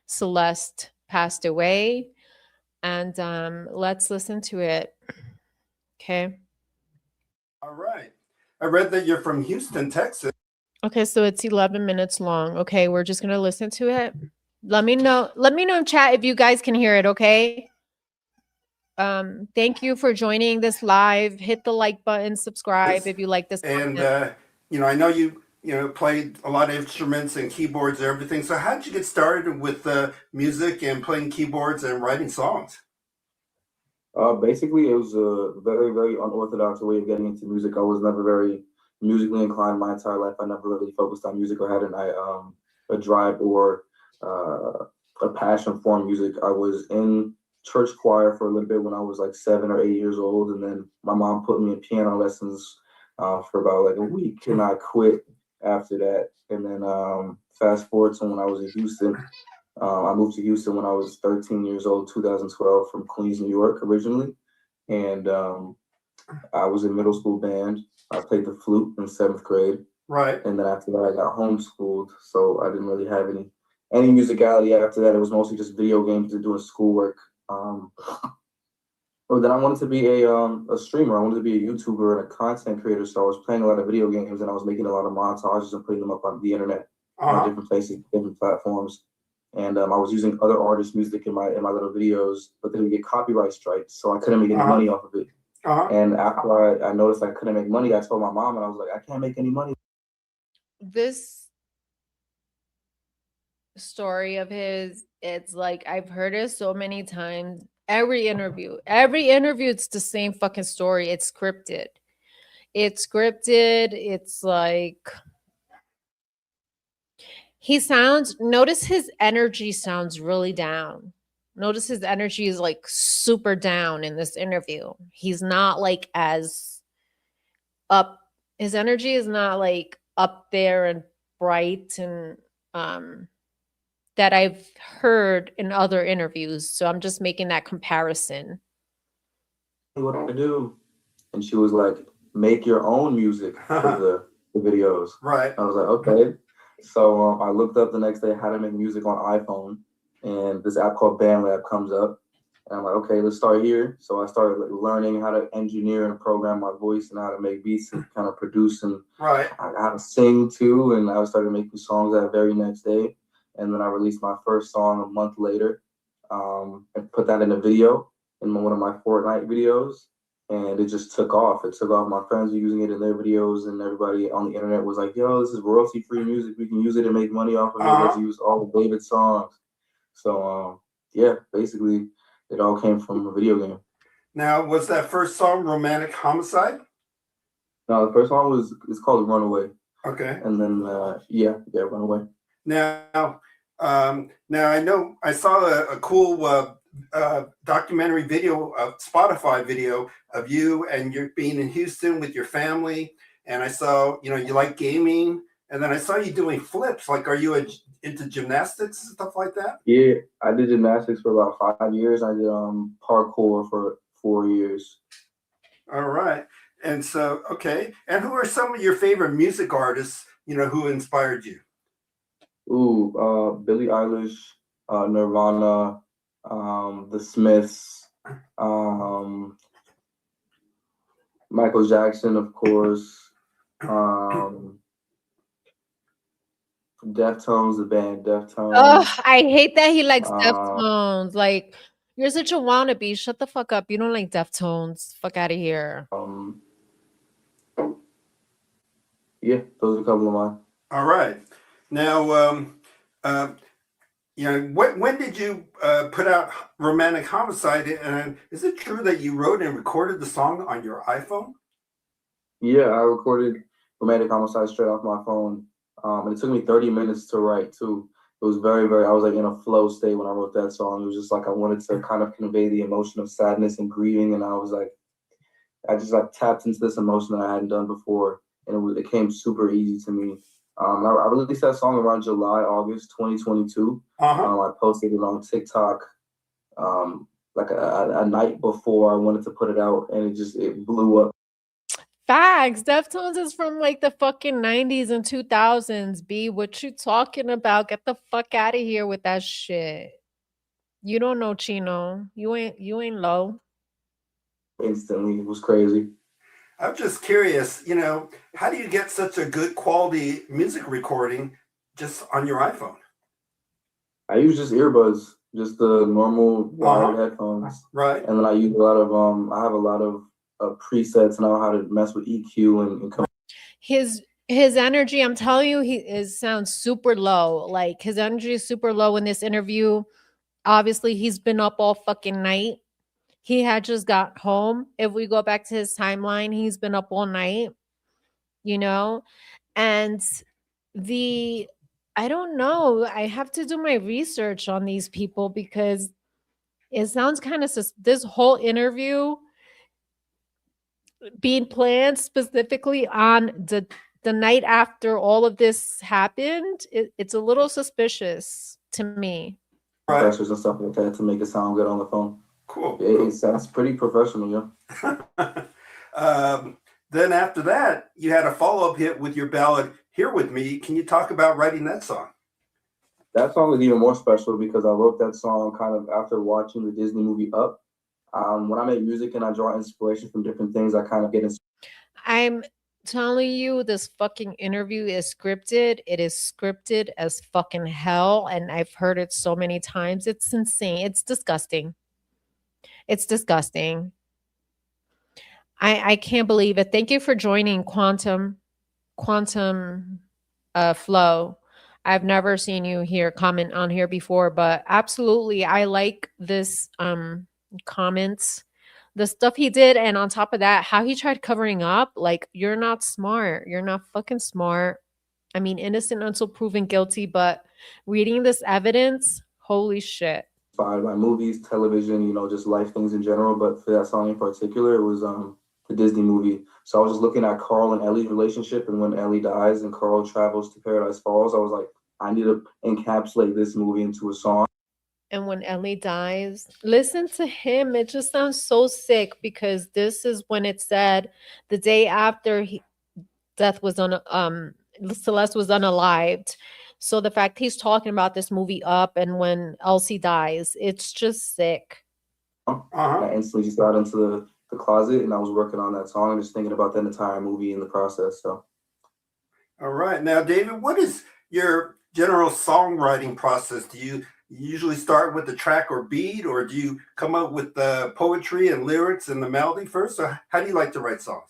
Celeste passed away. And let's listen to it. Okay. All right. I read that you're from Houston, Texas. Okay, so it's 11 minutes long. Okay, we're just gonna listen to it. Let me know in chat if you guys can hear it, okay? Thank you for joining this live. Hit the like button, subscribe if you like this content. And you know, I know you played a lot of instruments and keyboards and everything. So how did you get started with music and playing keyboards and writing songs? Basically, it was a very, very unorthodox way of getting into music. I was never very musically inclined my entire life. I never really focused on music or had a drive or a passion for music. I was in church choir for a little bit when I was like 7 or 8 years old, and then my mom put me in piano lessons for about like a week, and I quit after that. And then fast forward to when I was in Houston. I moved to Houston when I was 13 years old, 2012, from Queens, New York originally. And I was in middle school band. I played the flute in 7th grade. Right. And then after that, I got homeschooled. So I didn't really have any musicality after that. It was mostly just video games and doing schoolwork. But then I wanted to be a streamer. I wanted to be a YouTuber and a content creator. So I was playing a lot of video games and I was making a lot of montages and putting them up on the internet on different places, different platforms. And I was using other artists' music in my little videos, but then we get copyright strikes, so I couldn't make any money off of it. And after I noticed I couldn't make money, I told my mom, and I was like, I can't make any money. this story of his, it's like I've heard it so many times. Every interview, it's the same fucking story. It's scripted. It's like notice his energy sounds really down. Notice his energy is like super down in this interview. He's not like as up. His energy is not like up there and bright and that I've heard in other interviews. So I'm just making that comparison. What do I do? And she was like, make your own music for the videos. Right. I was like, okay. So I looked up the next day how to make music on iPhone, and this app called BandLab comes up, and I'm like, okay, let's start here. So I started like learning how to engineer and program my voice and how to make beats and kind of produce, and how to sing too. And I started making songs that very next day, and then I released my first song a month later, and put that in a video in one of my Fortnite videos. And it just took off. It took off. My friends were using it in their videos, and everybody on the internet was like, yo, this is royalty-free music. We can use it and make money off of it. Let's use all of David's songs. So, yeah, basically, it all came from a video game. Now, was that first song Romantic Homicide? No, the first song it's called Runaway. Okay. And then, yeah, Runaway. Now I know I saw a cool documentary video, Spotify video of you and you're being in Houston with your family, and I saw you like gaming, and then I saw you doing flips. Like, are you into gymnastics and stuff like that? Yeah, I did gymnastics for about 5 years. I did parkour for 4 years. All right. And so, okay, and who are some of your favorite music artists who inspired you? Billie Eilish, Nirvana, The Smiths, Michael Jackson, of course, Deftones, the band Deftones. Oh, I hate that he likes Deftones. Like, you're such a wannabe. Shut the fuck up. You don't like Deftones. Fuck out of here. Yeah, those are a couple of mine. All right. Now, when did you put out Romantic Homicide? And is it true that you wrote and recorded the song on your iPhone? Yeah, I recorded Romantic Homicide straight off my phone. And it took me 30 minutes to write too. It was very, very, I was like in a flow state when I wrote that song. It was just like I wanted to kind of convey the emotion of sadness and grieving. And I was like, I just like tapped into this emotion that I hadn't done before. And it came super easy to me. I released that song around July, August 2022. I posted it on TikTok like a night before I wanted to put it out, and it blew up. Facts. Deftones is from like the fucking 90s and 2000s. B, what you talking about? Get the fuck out of here with that shit. You don't know Chino. You ain't low. Instantly, it was crazy. I'm just curious, how do you get such a good quality music recording just on your iPhone? I use just earbuds, just the normal wired headphones. Right. And then I use a lot of I have a lot of presets and I know how to mess with EQ and his energy, I'm telling you, sounds super low. Like his energy is super low in this interview. Obviously, he's been up all fucking night. He had just got home. If we go back to his timeline, he's been up all night, and I don't know. I have to do my research on these people because it sounds kind of this whole interview being planned specifically on the night after all of this happened. It's a little suspicious to me. Compressors and stuff like that to make it sound good on the phone. Cool. It sounds pretty professional, yeah. Then after that, you had a follow-up hit with your ballad "Here With Me." Can you talk about writing that song? That song is even more special because I wrote that song kind of after watching the Disney movie Up. When I make music and I draw inspiration from different things, I kind of get inspired. I'm telling you, this fucking interview is scripted. It is scripted as fucking hell, and I've heard it so many times. It's insane. It's disgusting. It's disgusting. I can't believe it. Thank you for joining Quantum Flow. I've never seen you here comment on here before, but absolutely, I like this comments, the stuff he did, and on top of that, how he tried covering up. Like, you're not smart. You're not fucking smart. I mean, innocent until proven guilty, but reading this evidence, holy shit. By movies, television, just life things in general. But for that song in particular, it was the Disney movie. So I was just looking at Carl and Ellie's relationship, and when Ellie dies and Carl travels to Paradise Falls, I was like, I need to encapsulate this movie into a song. And when Ellie dies, listen to him. It just sounds so sick because this is when it said the day after Celeste was unalived. So the fact he's talking about this movie Up and when Elsie dies, it's just sick. I instantly just got into the closet and I was working on that song and just thinking about that entire movie in the process. So, all right. Now, David, what is your general songwriting process? Do you usually start with the track or beat, or do you come up with the poetry and lyrics and the melody first? Or how do you like to write songs?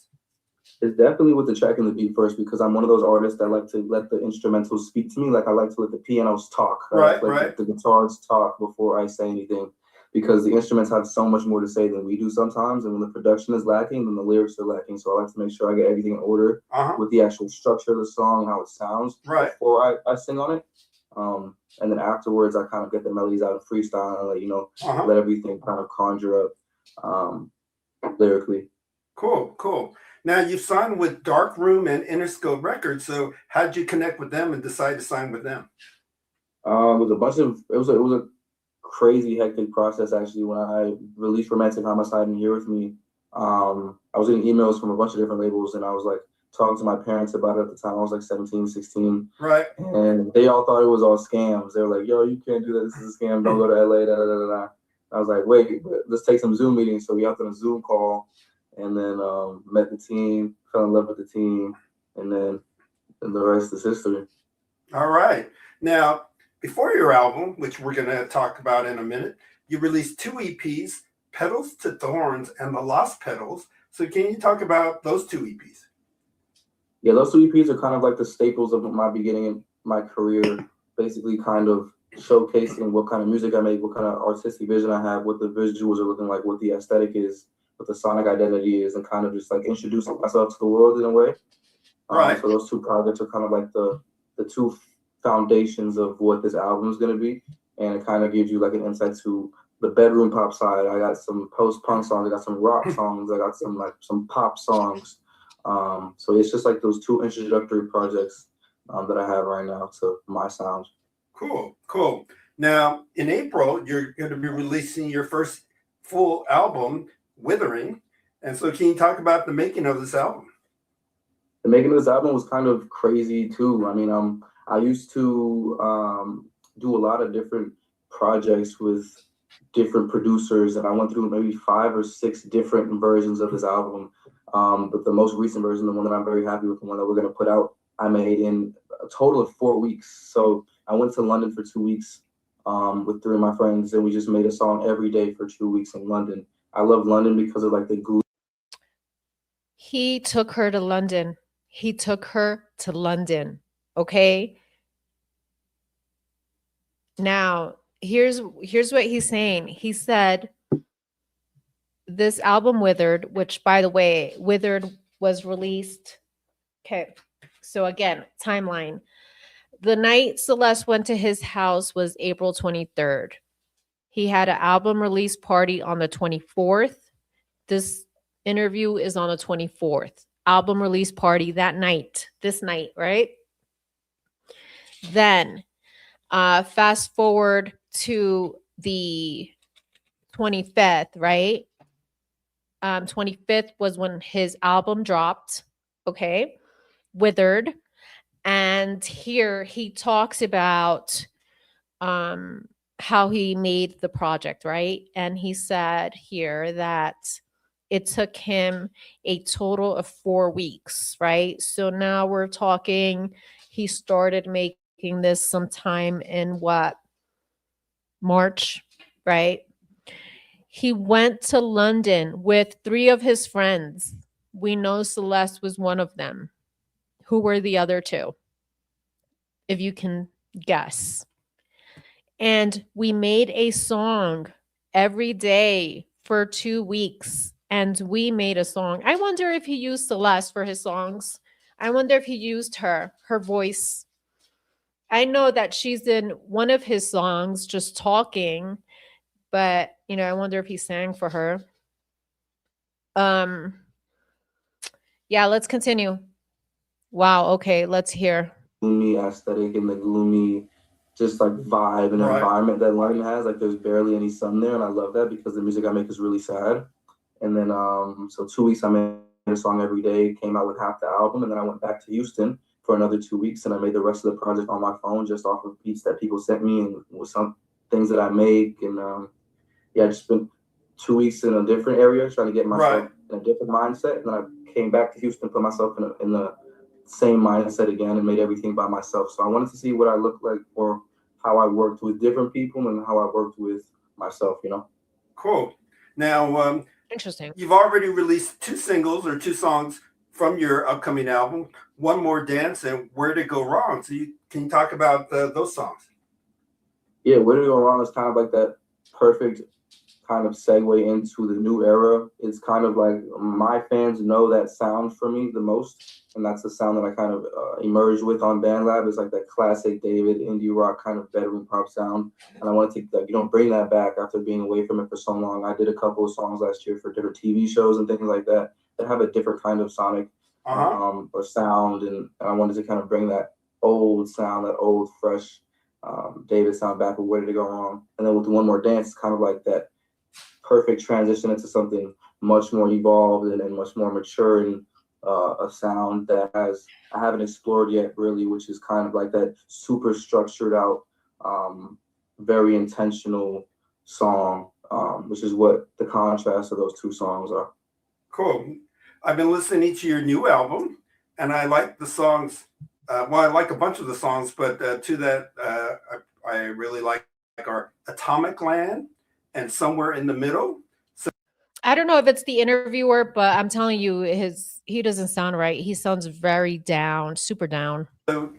It's definitely with the track and the beat first because I'm one of those artists that like to let the instrumentals speak to me. Like I like to let the pianos talk. Right. The guitars talk before I say anything because the instruments have so much more to say than we do sometimes. And when the production is lacking, then the lyrics are lacking. So I like to make sure I get everything in order with the actual structure of the song, how it sounds before I sing on it. And then afterwards, I kind of get the melodies out of freestyle and let everything kind of conjure up lyrically. Cool. Now you've signed with Dark Room and Interscope Records. So how did you connect with them and decide to sign with them? It was a crazy hectic process actually. When I released Romantic Homicide and Here With Me, I was getting emails from a bunch of different labels and I was like talking to my parents about it at the time. I was like 17, 16. Right. And they all thought it was all scams. They were like, yo, you can't do that. This is a scam. Don't go to LA. Da, da, da, da. I was like, wait, let's take some Zoom meetings. So we hopped on a Zoom call and then met the team, fell in love with the team, and then the rest is history. All right. Now, before your album, which we're going to talk about in a minute, you released 2 EPs, Petals to Thorns and The Lost Petals. So can you talk about those 2 EPs? Yeah, those 2 EPs are kind of like the staples of my beginning in my career, basically kind of showcasing what kind of music I make, what kind of artistic vision I have, what the visuals are looking like, what the aesthetic is, what the sonic identity is, and kind of just like introducing myself to the world in a way. Right. So those 2 projects are kind of like the 2 foundations of what this album is going to be, and it kind of gives you like an insight to the bedroom pop side. I got some post-punk songs, I got some rock songs, I got some pop songs. So it's just like those 2 introductory projects that I have right now to my sound. Cool. Now, in April, you're going to be releasing your first full album, Withering. And so can you talk about the making of this album? The making of this album was kind of crazy too. I mean, I used to do a lot of different projects with different producers, and I went through maybe 5 or 6 different versions of this album. But the most recent version, the one that I'm very happy with, the one that we're going to put out, I made in a total of 4 weeks. So I went to London for 2 weeks with 3 of my friends, and we just made a song every day for 2 weeks in London. I love London because of like the glue. He took her to London. He took her to London. Okay. Now, here's what he's saying. He said this album Withered, which by the way, Withered was released. Okay. So again, timeline. The night Celeste went to his house was April 23rd. He had an album release party on the 24th. This interview is on the 24th. Album release party that night, this night, right? Then fast forward to the 25th, right? 25th was when his album dropped, okay? Withered. And here he talks about how he made the project, right? And he said here that it took him a total of 4 weeks, right? So now we're talking, he started making this sometime in what? March, right? He went to London with 3 of his friends. We know Celeste was one of them. Who were the other 2? If you can guess. And we made a song every day for 2 weeks. And we made a song. I wonder if he used Celeste for his songs. I wonder if he used her voice. I know that she's in one of his songs just talking, but you know, I wonder if he sang for her. Yeah, let's continue. Wow, okay, let's hear. Gloomy aesthetic and the gloomy just like vibe and environment that London has. Like there's barely any sun there, and I love that because the music I make is really sad. And then so 2 weeks I made a song every day, came out with half the album, and then I went back to Houston for another 2 weeks, and I made the rest of the project on my phone just off of beats that people sent me and with some things that I make. And yeah, I just spent 2 weeks in a different area trying to get myself in a different mindset. And then I came back to Houston, put myself in the same mindset again, and made everything by myself. So I wanted to see what I looked like, or how I worked with different people and how I worked with myself, you know? Cool. Now, interesting. You've already released 2 singles or 2 songs from your upcoming album, One More Dance and Where to Go Wrong. So can you talk about those songs? Yeah, Where to Go Wrong is kind of like that perfect kind of segue into the new era. It's kind of like my fans know that sound for me the most, and that's the sound that I kind of emerged with on BandLab. It's like that classic David indie rock kind of bedroom pop sound, and I want to take that, bring that back after being away from it for so long. I did a couple of songs last year for different TV shows and things like that have a different kind of sonic or sound, and I wanted to kind of bring that old sound, that old fresh David sound back with Where Did It Go Wrong. And then with One More Dance, it's kind of like that perfect transition into something much more evolved and much more mature, and a sound that I haven't explored yet really, which is kind of like that super structured out, very intentional song, which is what the contrast of those 2 songs are. Cool. I've been listening to your new album, and I like the songs. Well, I like a bunch of the songs, but 2 that I really like are Atomic Land and Somewhere in the Middle. So I don't know if it's the interviewer, but I'm telling you, he doesn't sound right. He sounds very down, super down. So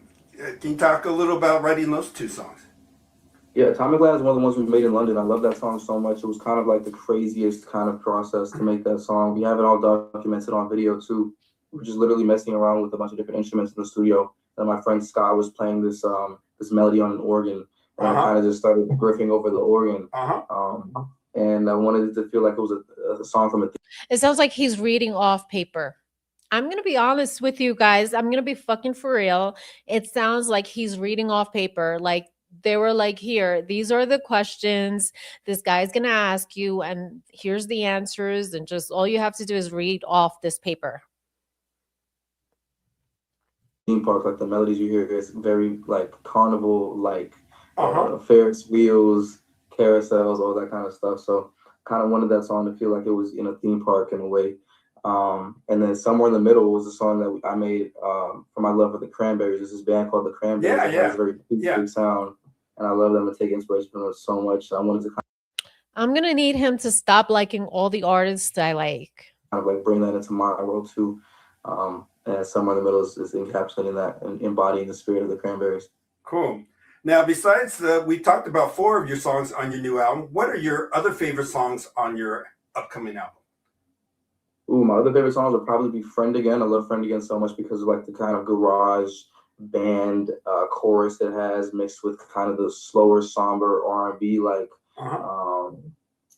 can you talk a little about writing those 2 songs? Yeah, Atomic Land is one of the ones we made in London. I love that song so much. It was kind of like the craziest kind of process to make that song. We have it all documented on video too. We're just literally messing around with a bunch of different instruments in the studio. And my friend Scott was playing this this melody on an organ, and I kind of just started riffing over the organ. And I wanted it to feel like it was a song from a. It sounds like he's reading off paper. I'm going to be honest with you guys. I'm going to be fucking for real. It sounds like he's reading off paper. Like They were like, here, these are the questions this guy's gonna ask you, and here's the answers, and just all you have to do is read off this paper. Theme park, like the melodies you hear is very like carnival, like Uh-huh. Ferris wheels, carousels, all that kind of stuff. So kind of wanted that song to feel like it was in a theme park in a way. And then somewhere in the middle was a song that I made for my love for the Cranberries. There's this band called the Cranberries Yeah, that has yeah. a very Yeah. big sound, and I love them and take inspiration from them so much. So I wanted to I'm gonna need him to stop liking all the artists I like. kind of like bring that into my world too. And somewhere in the middle is encapsulating that and embodying the spirit of the Cranberries. Cool. Now, besides we talked about 4 of your songs on your new album. What are your other favorite songs on your upcoming album? Ooh, my other favorite songs would probably be "Friend Again." I love "Friend Again" so much because of like the kind of garage band chorus it has, mixed with kind of the slower, somber R&B like Uh-huh.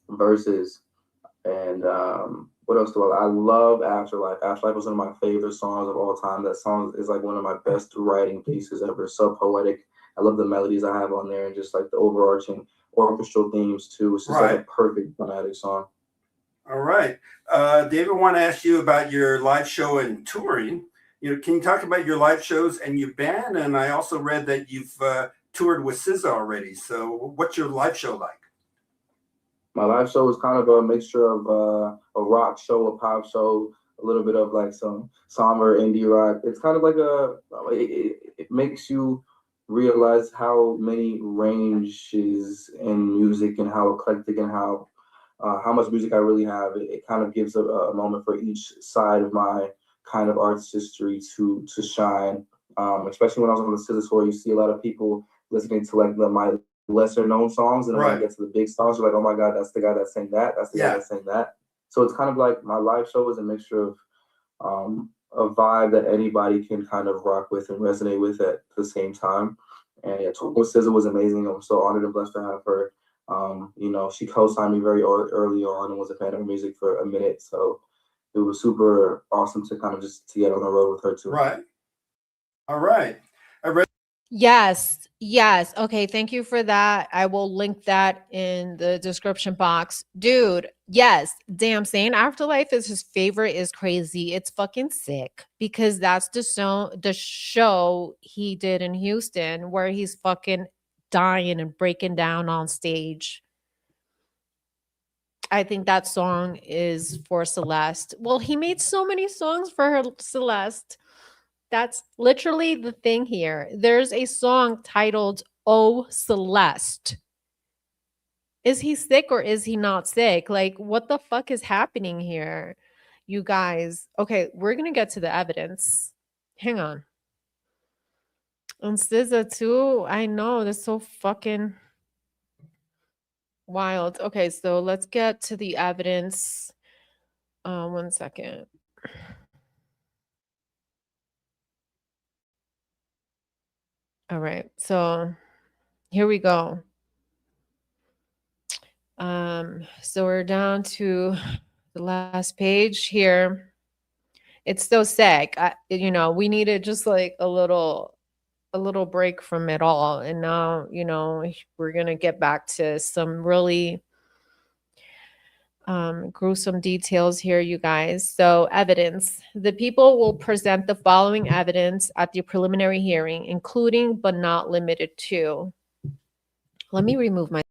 verses. And what else do I love Afterlife. Afterlife was one of my favorite songs of all time. That song is like one of my best writing pieces ever. So poetic. I love the melodies I have on there and just like the overarching orchestral themes too. It's just like a Right. perfect dramatic song. All right. David, I want to ask you about your live show and touring. Can you talk about your live shows and your band? And I also read that you've toured with SZA already. So what's your live show like? My live show is kind of a mixture of a rock show, a pop show, a little bit of like some somber indie rock. It's kind of like it makes you realize how many ranges in music and how eclectic and how much music I really have. It kind of gives a moment for each side of my kind of artist history to shine. Especially when I was on the SZA tour, you see a lot of people listening to like my lesser known songs, and then when I Right. get to the big songs, you're like, oh my god, that's the guy that's saying that. That's the guy Yeah. that's saying that. So it's kind of like my live show is a mixture of a vibe that anybody can kind of rock with and resonate with at the same time. And yeah, touring with SZA was amazing. I'm so honored and blessed to have her. She co-signed me very early on and was a fan of her music for a minute. So it was super awesome to kind of just to get on the road with her too. Right. All right. I read. Yes, yes. Okay, thank you for that. I will link that in the description box. Dude, yes, damn, saying Afterlife is his favorite is crazy. It's fucking sick because that's the show he did in Houston where he's fucking dying and breaking down on stage. I think that song is for Celeste. Well, he made so many songs for her, Celeste. That's literally the thing here. There's a song titled "Oh Celeste." Is he sick or is he not sick? Like, what the fuck is happening here? You guys. Okay, we're gonna get to the evidence. Hang on. And SZA too. I know that's so fucking wild. Okay, so let's get to the evidence. 1 second. All right, so here we go. So we're down to the last page here. It's so sick. We needed just like a little break from it all. And now, we're gonna get back to some really gruesome details here, you guys. So, evidence. The people will present the following evidence at the preliminary hearing, including but not limited to. Let me remove my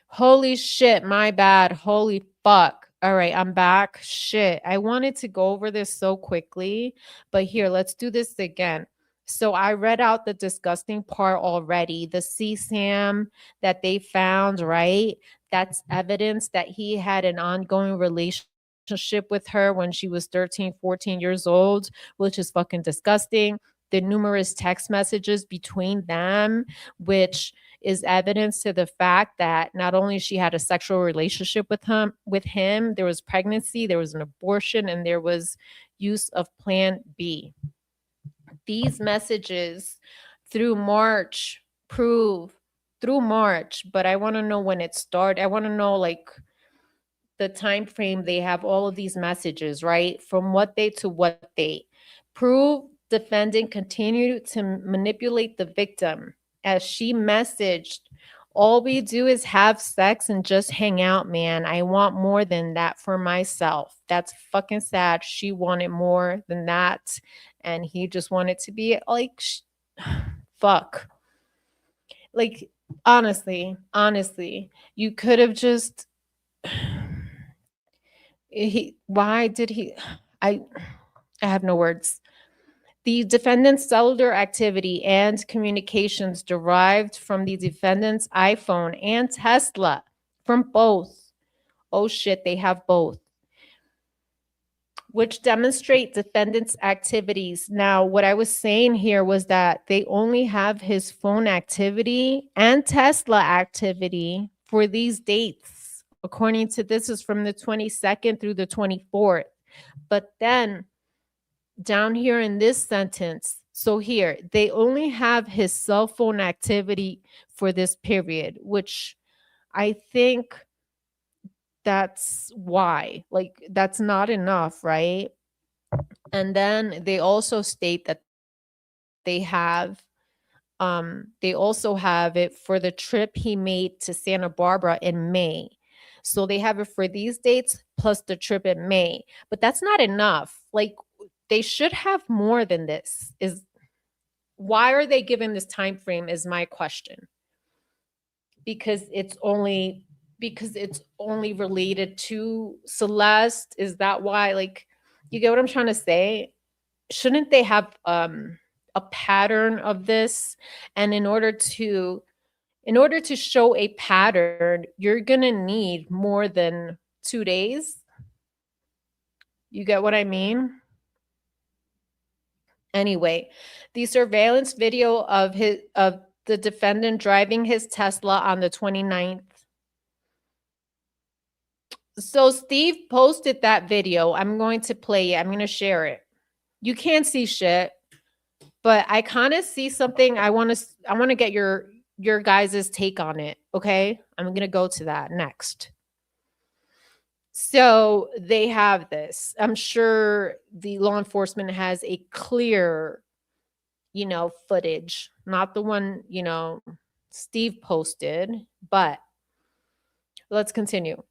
Holy shit, my bad. Holy fuck. All right, I'm back. Shit. I wanted to go over this so quickly, but here, let's do this again. So I read out the disgusting part already. The CSAM that they found, right? That's evidence that he had an ongoing relationship with her when she was 13, 14 years old, which is fucking disgusting. The numerous text messages between them, which is evidence to the fact that not only she had a sexual relationship with him, there was pregnancy, there was an abortion, and there was use of plan B. These messages through March prove through March, but I want to know when it started. I want to know like the time frame they have all of these messages, right? From what date to what date. Prove defendant continued to manipulate the victim as she messaged, all we do is have sex and just hang out, man. I want more than that for myself. That's fucking sad. She wanted more than that. And he just wanted to be like, fuck. Like, honestly, you could have just why did he I have no words. The defendant's cellular activity and communications derived from the defendant's iPhone and Tesla from both. Oh shit, they have both. Which demonstrate defendant's activities. Now, what I was saying here was that they only have his phone activity and Tesla activity for these dates. According to this is from the 22nd through the 24th. But then down here in this sentence, so here, they only have his cell phone activity for this period, which I think that's why. Like, that's not enough, right? And then they also state that they also have it for the trip he made to Santa Barbara in May. So they have it for these dates plus the trip in May. But that's not enough. Like, they should have more than this. Is why are they given this time frame is my question. Because it's only related to Celeste. Is that why? Like, you get what I'm trying to say? Shouldn't they have a pattern of this? And in order to show a pattern, you're gonna need more than 2 days. You get what I mean? Anyway, the surveillance video of the defendant driving his Tesla on the 29th. So Steve posted that video. I'm going to play it. I'm going to share it. You can't see shit, but I kind of see something. I want to get your guys' take on it, okay? I'm going to go to that next. So they have this. I'm sure the law enforcement has a clear, footage, not the one, Steve posted, but let's continue.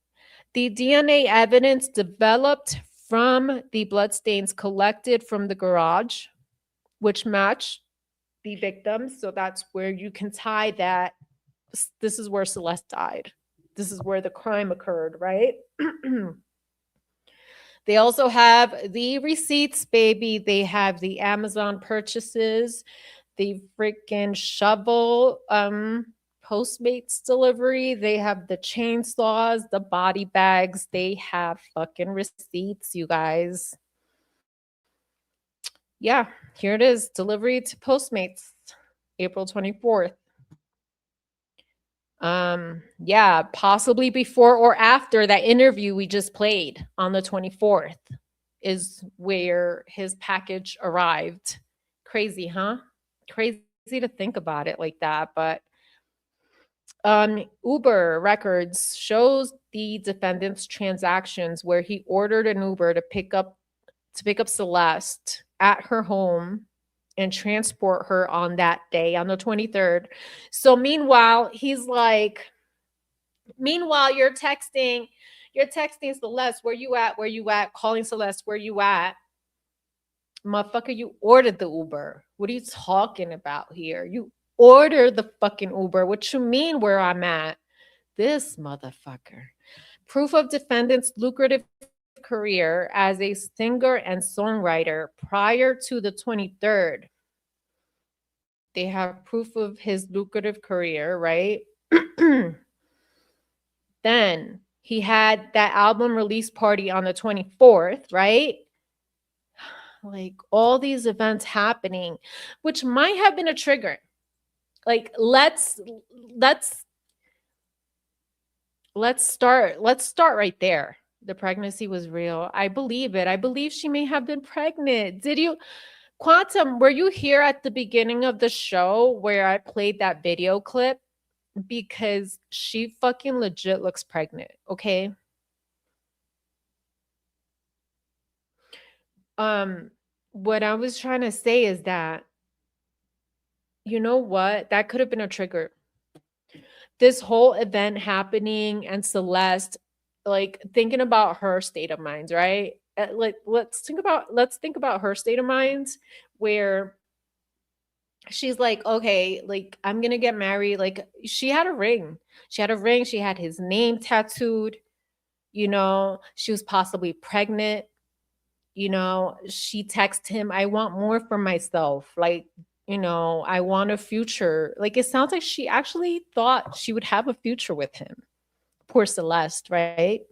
The DNA evidence developed from the bloodstains collected from the garage, which match the victim. So that's where you can tie that. This is where Celeste died. This is where the crime occurred, right? They also have the receipts, baby. They have the Amazon purchases, the freaking shovel Postmates delivery. They have the chainsaws, the body bags. They have fucking receipts, you guys. Yeah, here it is. Delivery to Postmates, April 24th. Yeah, possibly before or after that interview we just played on the 24th is where his package arrived. Crazy, huh? Crazy to think about it like that, but Uber records shows the defendant's transactions where he ordered an Uber to pick up Celeste at her home and transport her on that day, on the 23rd. So meanwhile, he's like, you're texting Celeste, where you at? Calling Celeste, where you at? Motherfucker, you ordered the Uber. What are you talking about here? You order the fucking Uber. What you mean where I'm at? this motherfucker. Proof of defendant's lucrative career as a singer and songwriter prior to the 23rd. They have proof of his lucrative career, right? Then he had that album release party on the 24th, right? Like all these events happening, which might have been a trigger. Like let's start right there. The pregnancy was real. I believe it. I believe she may have been pregnant. Did you, Quantum, were you here at the beginning of the show where I played that video clip? Because she fucking legit looks pregnant, okay? What I was trying to say is that, you know what? That could have been a trigger. This whole event happening and Celeste, like thinking about her state of mind, right? Like let's think about her state of mind where she's like, okay, like I'm gonna get married. Like she had a ring. She had his name tattooed, you know, she was possibly pregnant. You know, she texted him, I want more for myself. Like, you know, I want a future. Like, it sounds like she actually thought she would have a future with him. Poor Celeste, right?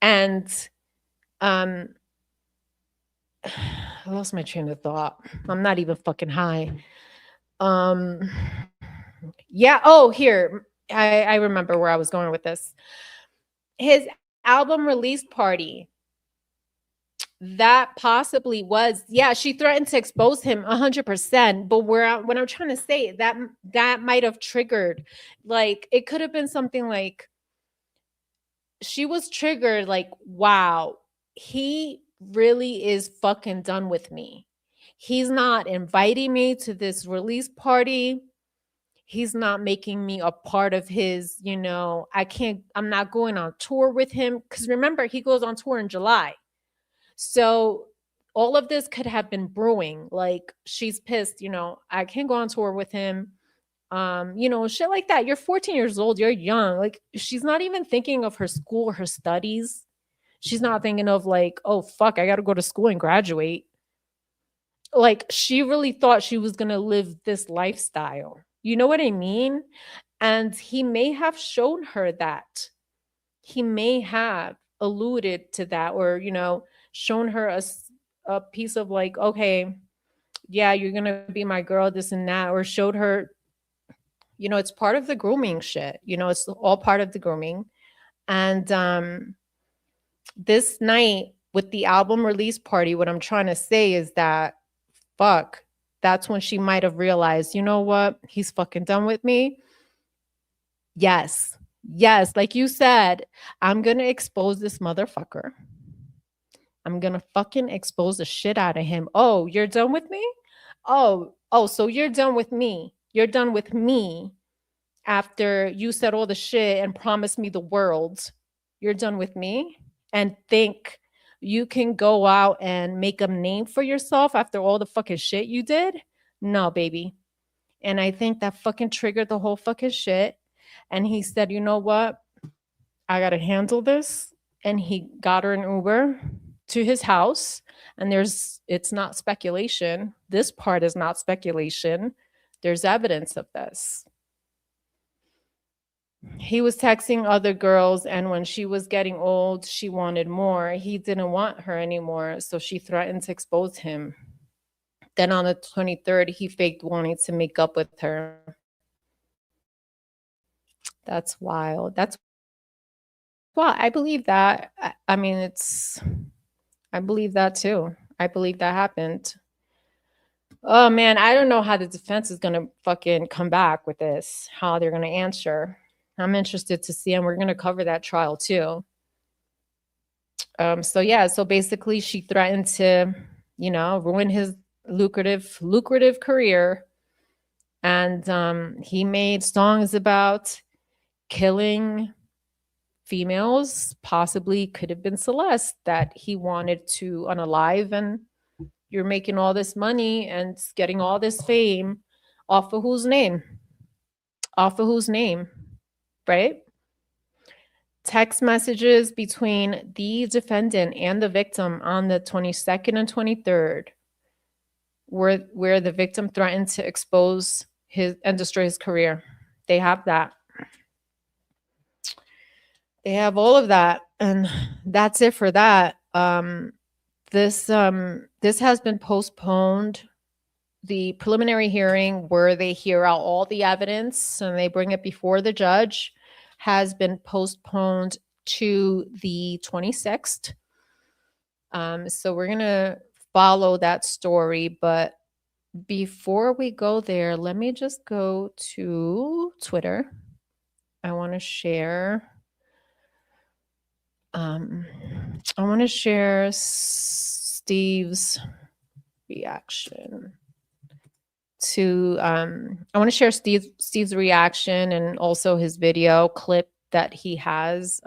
And I lost my train of thought. I'm not even fucking high. Yeah, oh, here. I remember where I was going with this. His album release party. That possibly was, yeah, she threatened to expose him 100%. But what I'm trying to say, that might have triggered, like, it could have been something like she was triggered, like, wow, he really is fucking done with me. He's not inviting me to this release party. He's not making me a part of his, you know, I'm not going on tour with him. Because remember, he goes on tour in July. So all of this could have been brewing. Like she's pissed, you know, I can't go on tour with him. You know, shit like that. You're 14 years old, you're young. Like she's not even thinking of her school, her studies. She's not thinking of like, oh fuck, I gotta go to school and graduate. Like she really thought she was gonna live this lifestyle. You know what I mean? And he may have shown her that. He may have alluded to that, or, you know, shown her a piece of like, okay, yeah, you're gonna be my girl, this and that, or showed her, you know, it's part of the grooming shit, you know, it's all part of the grooming. And this night with the album release party, what I'm trying to say is that fuck, that's when she might have realized, you know what, he's fucking done with me. Yes, like you said, I'm gonna expose this motherfucker. I'm gonna fucking expose the shit out of him. Oh, you're done with me? Oh, so you're done with me. You're done with me after you said all the shit and promised me the world. You're done with me and think you can go out and make a name for yourself after all the fucking shit you did? No, baby. And I think that fucking triggered the whole fucking shit. And he said, you know what? I gotta handle this. And he got her an Uber to his house, and it's not speculation. This part is not speculation. There's evidence of this. He was texting other girls, and when she was getting old, she wanted more. He didn't want her anymore, so she threatened to expose him. Then on the 23rd, he faked wanting to make up with her. That's wild. That's why I believe that. I mean, I believe that too. I believe that happened. Oh man, I don't know how the defense is gonna fucking come back with this, how they're gonna answer. I'm interested to see, and we're gonna cover that trial too. So yeah, so basically she threatened to, you know, ruin his lucrative career. And he made songs about killing females, possibly could have been Celeste, that he wanted to unalive. And you're making all this money and getting all this fame off of whose name? Off of whose name, right? text messages between the defendant and the victim on the 22nd and 23rd, where the victim threatened to expose his and destroy his career. They have that. They have all of that, and that's it for that. This has been postponed. The preliminary hearing where they hear out all the evidence and they bring it before the judge has been postponed to the 26th. So we're going to follow that story. But before we go there, let me just go to Twitter. I want to share. Steve's reaction to I want to share Steve's reaction and also his video clip that he has.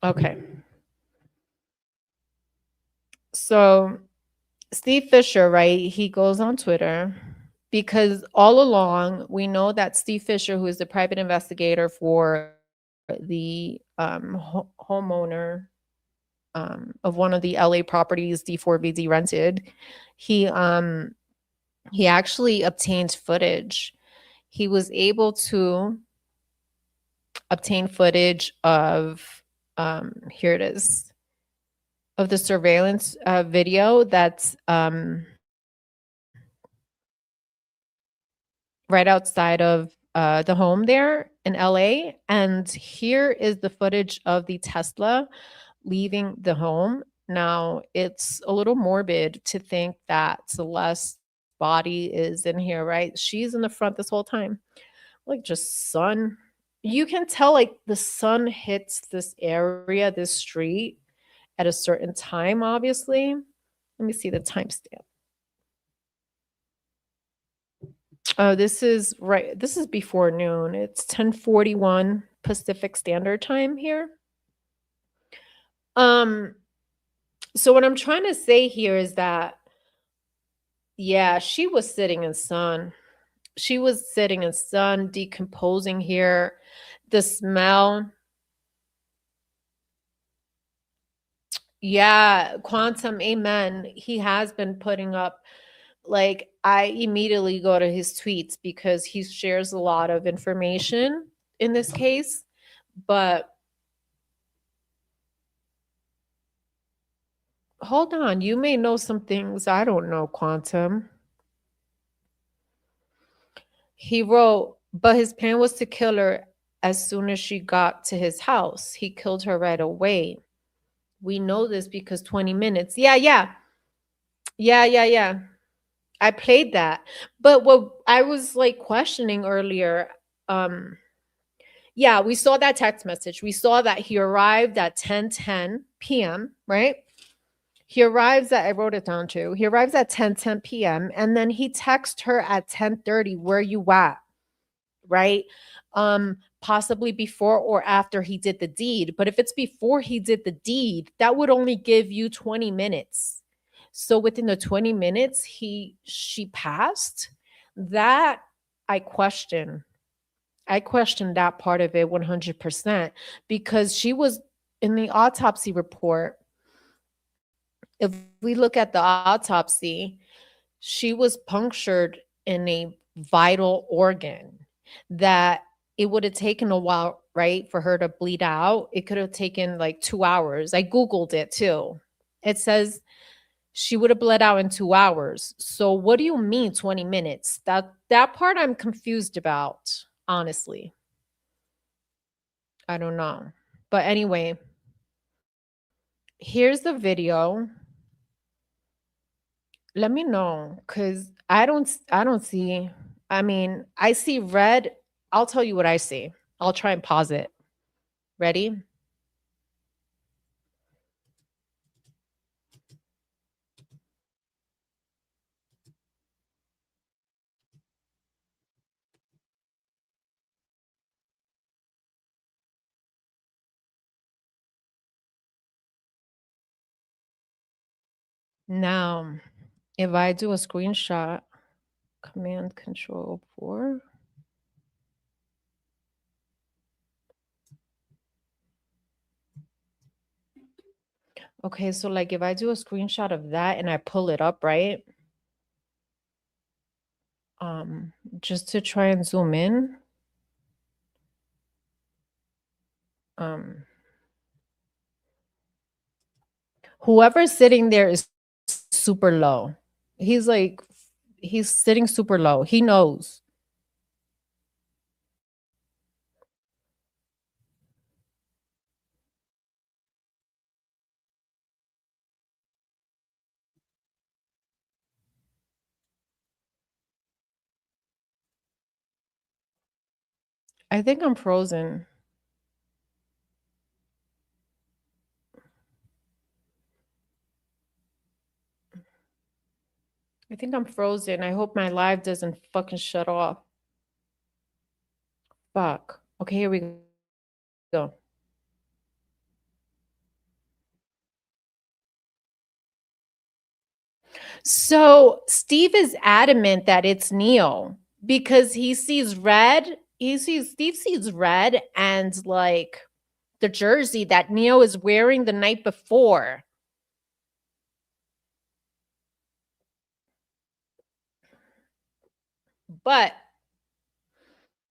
Okay. So Steve Fisher, right? He goes on Twitter because all along we know that Steve Fisher, who is the private investigator for the homeowner of one of the LA properties d4vd rented, he actually obtained footage. He was able to obtain footage of here it is, of the surveillance video that's right outside of the home there in LA. And here is the footage of the Tesla leaving the home. Now, it's a little morbid to think that Celeste's body is in here, right? She's in the front this whole time. Like, just sun. You can tell, like, the sun hits this area, this street, at a certain time, obviously. Let me see the timestamp. Oh, this is right. This is before noon. It's 10:41 Pacific Standard Time here. So what I'm trying to say here is that, yeah, she was sitting in sun. She was sitting in sun, decomposing here. The smell. Yeah, Quantum, amen. He has been putting up, like, I immediately go to his tweets because he shares a lot of information in this case. But hold on, you may know some things I don't know, Quantum. He wrote, but his plan was to kill her as soon as she got to his house. He killed her right away. We know this because 20 minutes. Yeah. I played that. But what I was like questioning earlier, yeah, we saw that text message. We saw that he arrived at 10:10 p.m., right? He arrives at, I wrote it down too. He arrives at 10:10 p.m. and then he texts her at 10:30, where you at? Right? Possibly before or after he did the deed. But if it's before he did the deed, that would only give you 20 minutes. So within the 20 minutes she passed. That I question. I question that part of it 100% because she was in the autopsy report. If we look at the autopsy, she was punctured in a vital organ that it would have taken a while, right, for her to bleed out. It could have taken like 2 hours. I Googled it too. It says she would have bled out in 2 hours. So what do you mean 20 minutes? That part I'm confused about, honestly. I don't know. But anyway, here's the video. Let me know, because I don't see, I mean, I see red. I'll tell you what I see. I'll try and pause it. Ready? Now, if I do a screenshot, Command Control 4. Okay, so like if I do a screenshot of that and I pull it up, right? Just to try and zoom in. Whoever's sitting there is super low. He's sitting super low. He knows. I think I'm frozen. I think I'm frozen. I hope my live doesn't fucking shut off. Fuck. Okay, here we go. So Steve is adamant that it's Neo because he sees red. Steve sees red and like the jersey that Neo is wearing the night before. But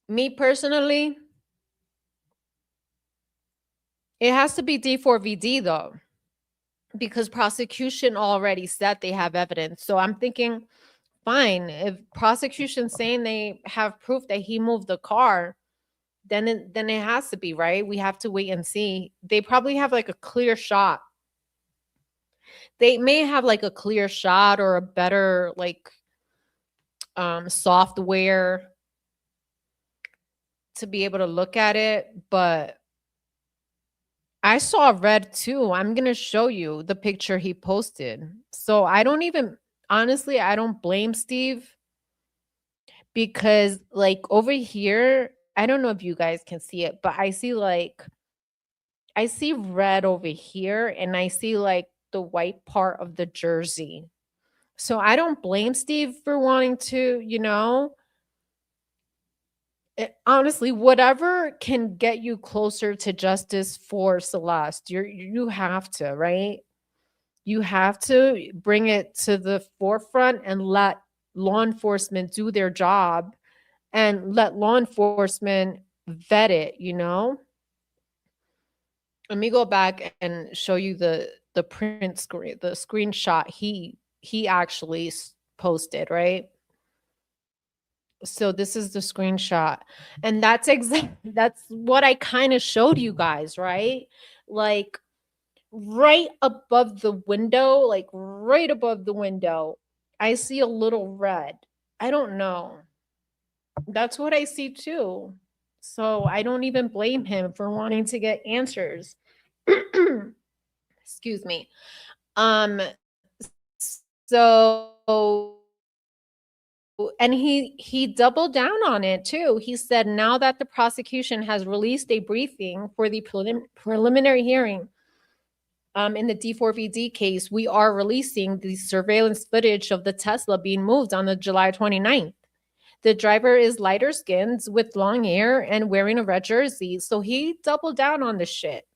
me personally, it has to be d4vd though, because prosecution already said they have evidence. So I'm thinking, fine, if prosecution's saying they have proof that he moved the car, then it has to be, right? We have to wait and see. They probably have like a clear shot. They may have like a clear shot or a better like software to be able to look at it, but I saw red too. I'm going to show you the picture he posted. So I don't even, honestly, I don't blame Steve because like over here, I don't know if you guys can see it, but I see red over here and I see like the white part of the jersey. So I don't blame Steve for wanting to, honestly, whatever can get you closer to justice for Celeste, you have to, right? You have to bring it to the forefront and let law enforcement do their job and let law enforcement vet it, Let me go back and show you the print screen, the screenshot he actually posted, right? So this is the screenshot. And that's what I kind of showed you guys, right? Like right above the window, I see a little red. I don't know. That's what I see too. So I don't even blame him for wanting to get answers. Excuse me. So and he doubled down on it too. He said now that the prosecution has released a briefing for the preliminary hearing in the d4vd case, we are releasing the surveillance footage of the Tesla being moved on the July 29th. The driver is lighter skinned with long hair and wearing a red jersey. So he doubled down on the shit.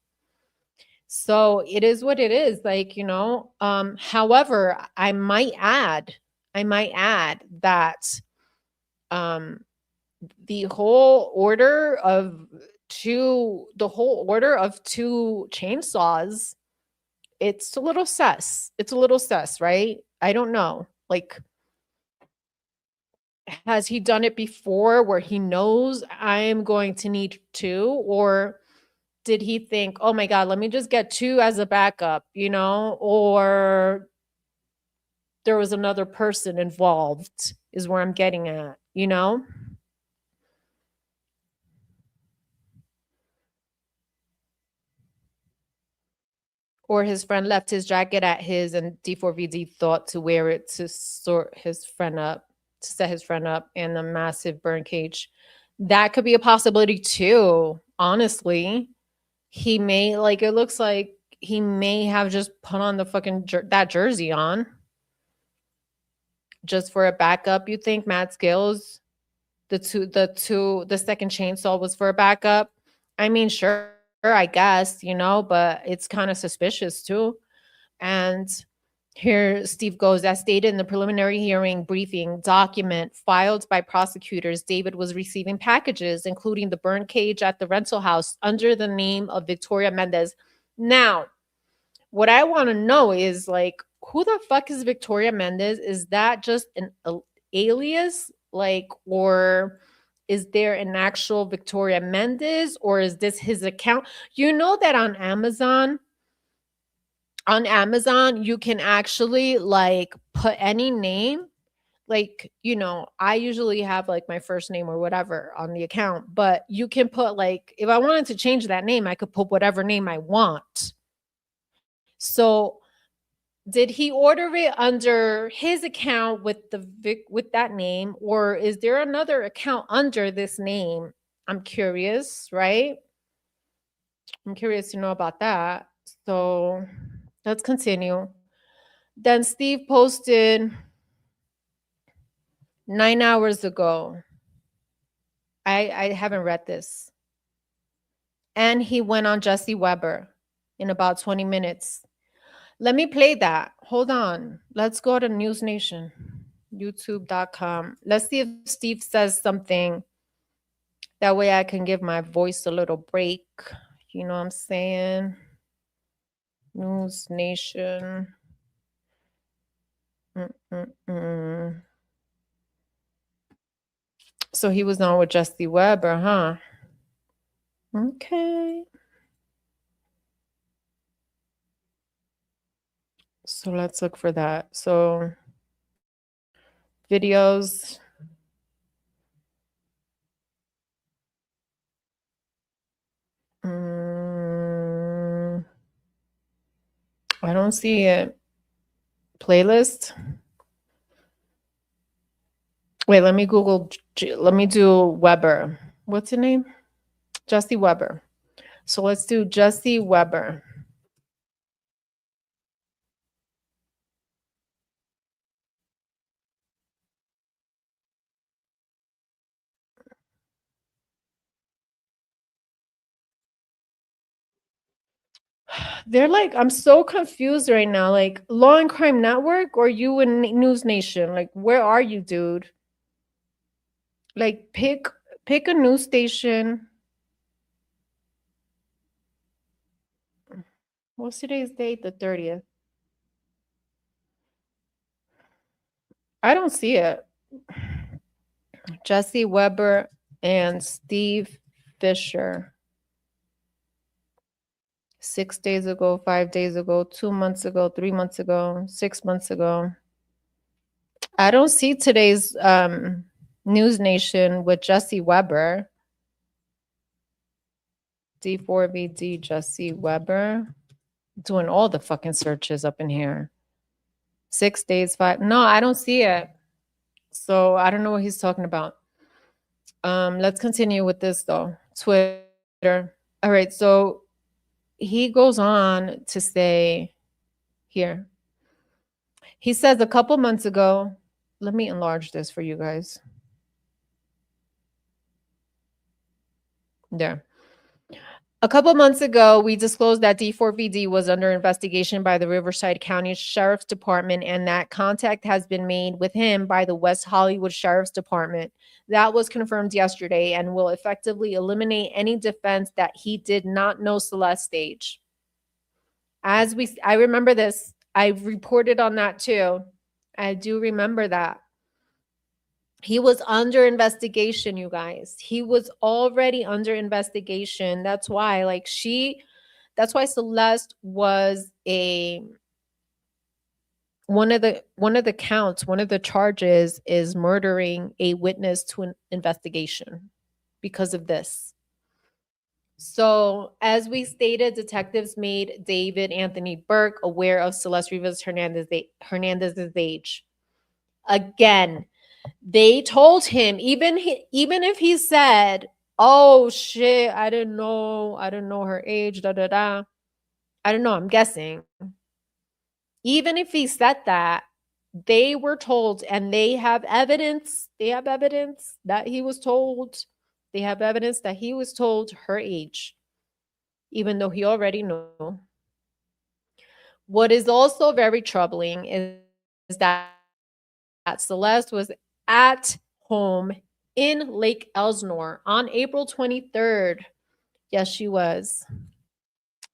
So it is what it is. Like, however, I might add that the whole order of two chainsaws, it's a little sus. Right? I don't know. Like, has he done it before where he knows I'm going to need two? Or did he think, oh my God, let me just get two as a backup, or there was another person involved is where I'm getting at, Or his friend left his jacket at his and d4vd thought to wear it to set his friend up in the massive burn cage. That could be a possibility too, honestly. He may, it looks like he may have just put on the fucking that jersey on. just for a backup, you think Matt Skills, the second chainsaw was for a backup? I mean, sure, I guess, but it's kind of suspicious too. And here Steve goes, as stated in the preliminary hearing briefing document filed by prosecutors, David was receiving packages, including the burn cage at the rental house, under the name of Victoria Mendez. Now, what I want to know is, like, who the fuck is Victoria Mendez? Is that just an alias? Like, or is there an actual Victoria Mendez, or is this his account? You know that on Amazon, you can actually like put any name. Like, I usually have like my first name or whatever on the account, but you can put, like, if I wanted to change that name, I could put whatever name I want. So did he order it under his account with with that name, or is there another account under this name? I'm curious, right? I'm curious to know about that. So let's continue. Then Steve posted 9 hours ago. I haven't read this. And he went on Jesse Weber in about 20 minutes. Let me play that. Hold on. Let's go to News Nation, youtube.com. Let's see if Steve says something. That way I can give my voice a little break. You know what I'm saying? News Nation. So he was on with Jesse Weber, huh? Okay. So let's look for that. So videos. I don't see it. Playlist. Wait, let me Google. Let me do Weber. What's your name? Jesse Weber. So let's do Jesse Weber. They're like, I'm so confused right now. Like, Law and Crime Network or you in News Nation? Like, where are you, dude? Like, pick a news station. What's today's date? The 30th. I don't see it. Jesse Weber and Steve Fisher. 6 days ago, 5 days ago, 2 months ago, 3 months ago, 6 months ago. I don't see today's News Nation with Jesse Weber. D4vd Jesse Weber. Doing all the fucking searches up in here. 6 days, 5. No, I don't see it. So I don't know what he's talking about. Let's continue with this though. Twitter. All right, so he goes on to say here. He says a couple months ago, let me enlarge this for you guys. There. A couple months ago, we disclosed that D4vd was under investigation by the Riverside County Sheriff's Department and that contact has been made with him by the West Hollywood Sheriff's Department. That was confirmed yesterday and will effectively eliminate any defense that he did not know Celeste stage. I remember this. I reported on that too. I do remember that. He was under investigation, you guys. He was already under investigation. That's why, that's why Celeste was one of the counts, one of the charges is murdering a witness to an investigation because of this. So, as we stated, detectives made David Anthony Burke aware of Celeste Rivas Hernandez's age. Again, they told him, even if he said, "Oh shit, I didn't know her age, da da da." I don't know, I'm guessing. Even if he said that, They were told, and they have evidence. They have evidence that he was told. They have evidence that he was told her age, even though he already knew. What is also very troubling is that Celeste was at home in Lake Elsinore on April 23rd. Yes, she was.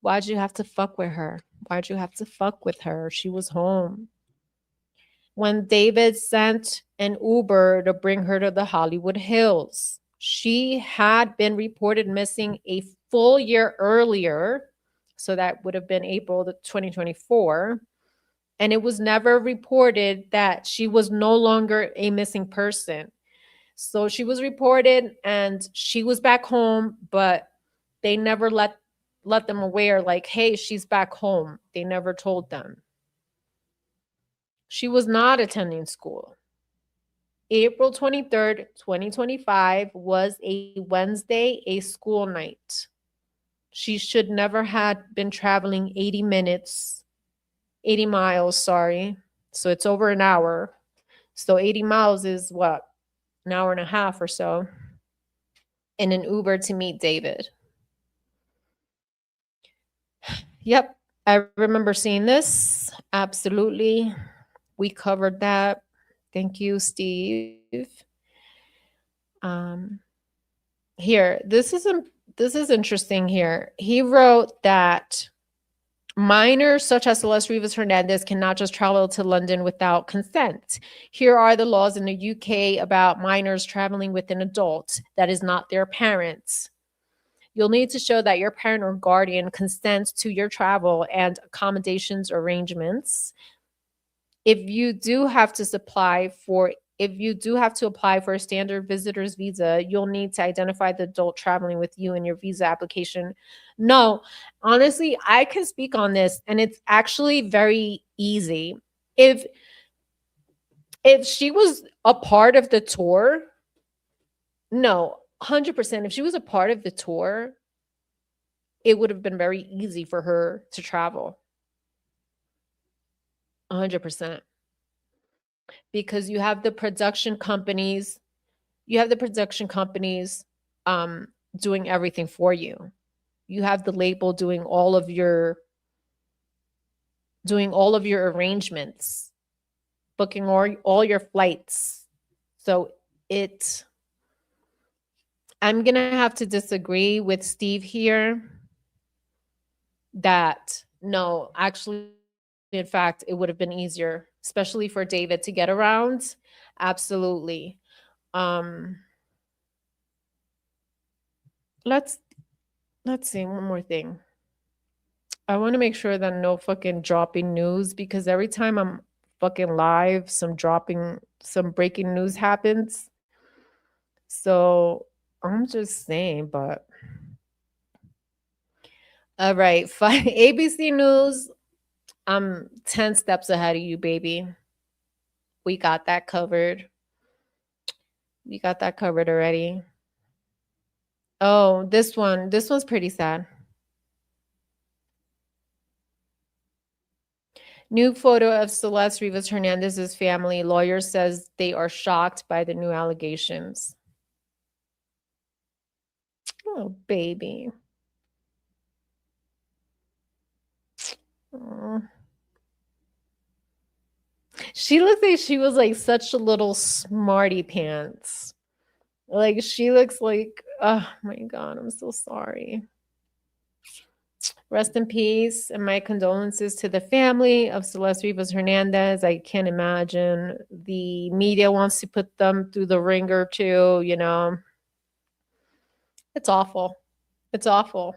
Why'd you have to fuck with her? Why'd you have to fuck with her? She was home. When David sent an Uber to bring her to the Hollywood Hills, she had been reported missing a full year earlier. So that would have been April 2024. And it was never reported that she was no longer a missing person. So she was reported and she was back home, but they never let them aware, like, hey, she's back home. They never told them. She was not attending school. April 23rd, 2025 was a Wednesday, a school night. She should never had been traveling 80 miles, sorry. So it's over an hour. So 80 miles is what? An hour and a half or so in an Uber to meet David. Yep, I remember seeing this. Absolutely. We covered that. Thank you, Steve. Here, this is interesting here. He wrote that minors such as Celeste Rivas Hernandez cannot just travel to London without consent. Here are the laws in the UK about minors traveling with an adult that is not their parents. You'll need to show that your parent or guardian consents to your travel and accommodations arrangements. If you do have to apply for a standard visitor's visa, you'll need to identify the adult traveling with you in your visa application. No, honestly, I can speak on this, and it's actually very easy. If she was a part of the tour, no, 100%. If she was a part of the tour, it would have been very easy for her to travel. 100%. Because you have the production companies, doing everything for you. You have the label doing all of your arrangements, booking all your flights. So I'm going to have to disagree with Steve here that no, actually, in fact, it would have been easier, especially for David to get around. Absolutely. Let's see one more thing. I want to make sure that no fucking dropping news, because every time I'm fucking live, some breaking news happens. So I'm just saying, but all right, fine. ABC News. I'm 10 steps ahead of you, baby. We got that covered. We got that covered already. Oh, this one's pretty sad. New photo of Celeste Rivas Hernandez's family. Lawyer says they are shocked by the new allegations. Oh, baby. Oh. She looks like she was like such a little smarty pants. Like she looks like, oh my God, I'm so sorry. Rest in peace, and my condolences to the family of Celeste Rivas Hernandez. I can't imagine the media wants to put them through the ringer too, you know. It's awful. It's awful.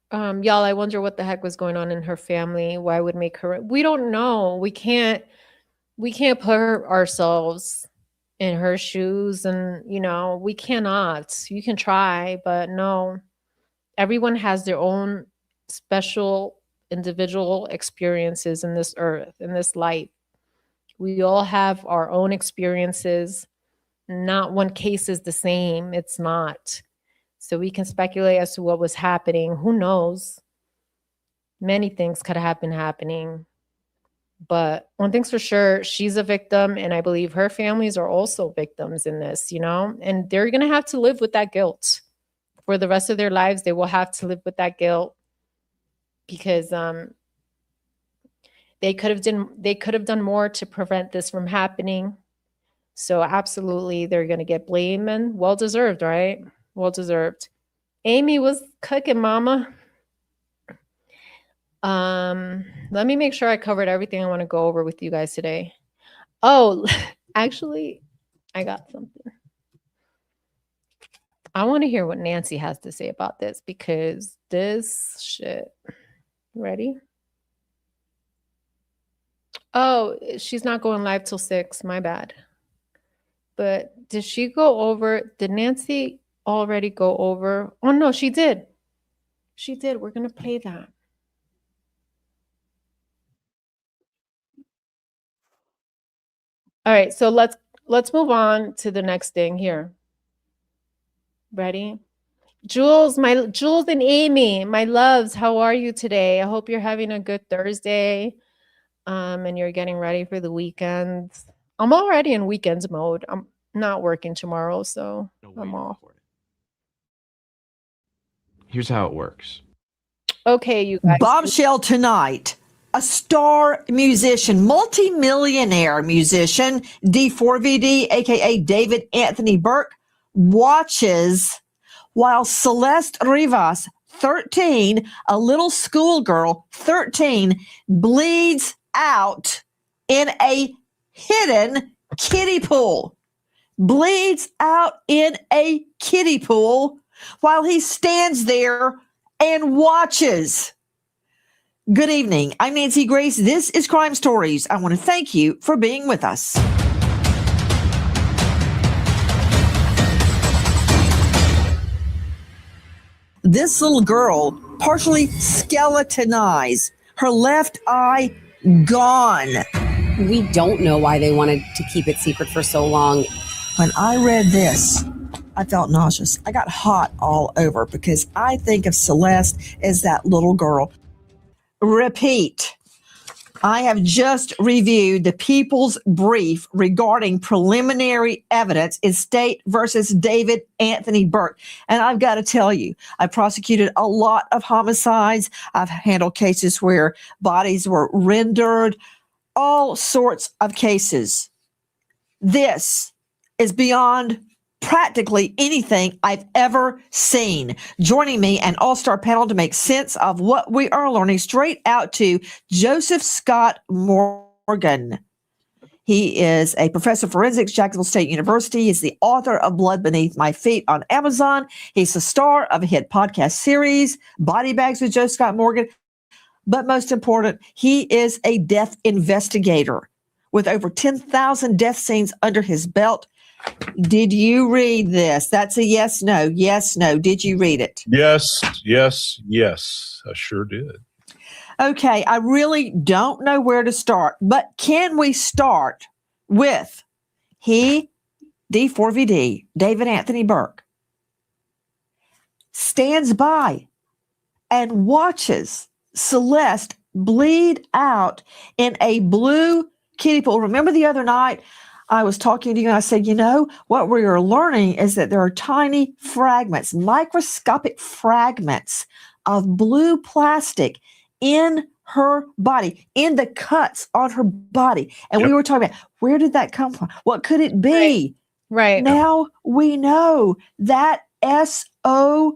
Y'all, I wonder what the heck was going on in her family. Why would make her? We don't know. We can't put ourselves in her shoes, and you know, we cannot. You can try, but no. Everyone has their own special individual experiences in this earth, in this life. We all have our own experiences. Not one case is the same. It's not. So we can speculate as to what was happening. Who knows? Many things could have been happening. But one thing's for sure, she's a victim, and I believe her families are also victims in this, you know, and they're going to have to live with that guilt for the rest of their lives. They will have to live with that guilt because they could have done more to prevent this from happening. So absolutely, they're going to get blamed, and well deserved, right? Well deserved. Amy was cooking, mama. Let me make sure I covered everything I want to go over with you guys today. Oh, actually, I got something. I want to hear what Nancy has to say about this because this shit. Ready? Oh, she's not going live till 6. My bad. But did she go over? Did Nancy already go over? Oh, no, she did. She did. We're going to play that. All right, so let's move on to the next thing here. Ready? Jules and Amy, my loves, how are you today? I hope you're having a good Thursday. And you're getting ready for the weekend. I'm already in weekends mode. I'm not working tomorrow, so I'm off. Here's how it works. Okay, you guys. Bombshell tonight. A star musician, multi-millionaire musician, d4vd, aka David Anthony Burke, watches while Celeste Rivas, 13, a little schoolgirl, 13, bleeds out in a hidden kiddie pool. Bleeds out in a kiddie pool while he stands there and watches. Good evening. I'm Nancy Grace. This is Crime Stories. I want to thank you for being with us. This little girl partially skeletonized, her left eye gone. We don't know why they wanted to keep it secret for so long. When I read this, I felt nauseous. I got hot all over because I think of Celeste as that little girl. Repeat. I have just reviewed the People's Brief regarding preliminary evidence in State versus David Anthony Burke. And I've got to tell you, I prosecuted a lot of homicides. I've handled cases where bodies were rendered, all sorts of cases. This is beyond practically anything I've ever seen. Joining me, an all-star panel to make sense of what we are learning, straight out to Joseph Scott Morgan. He is a professor of forensics, Jacksonville State University. He's the author of Blood Beneath My Feet on Amazon. He's the star of a hit podcast series, Body Bags with Joe Scott Morgan. But most important, he is a death investigator with over 10,000 death scenes under his belt. Did you read this? That's a yes, no. Yes, no. Did you read it? Yes. I sure did. Okay, I really don't know where to start, but can we start with d4vd, David Anthony Burke, stands by and watches Celeste bleed out in a blue kiddie pool. Remember the other night I was talking to you and I said, you know, what we are learning is that there are tiny fragments, microscopic fragments of blue plastic in her body, in the cuts on her body. And we were talking about, where did that come from? What could it be? Right. Now we know that SOB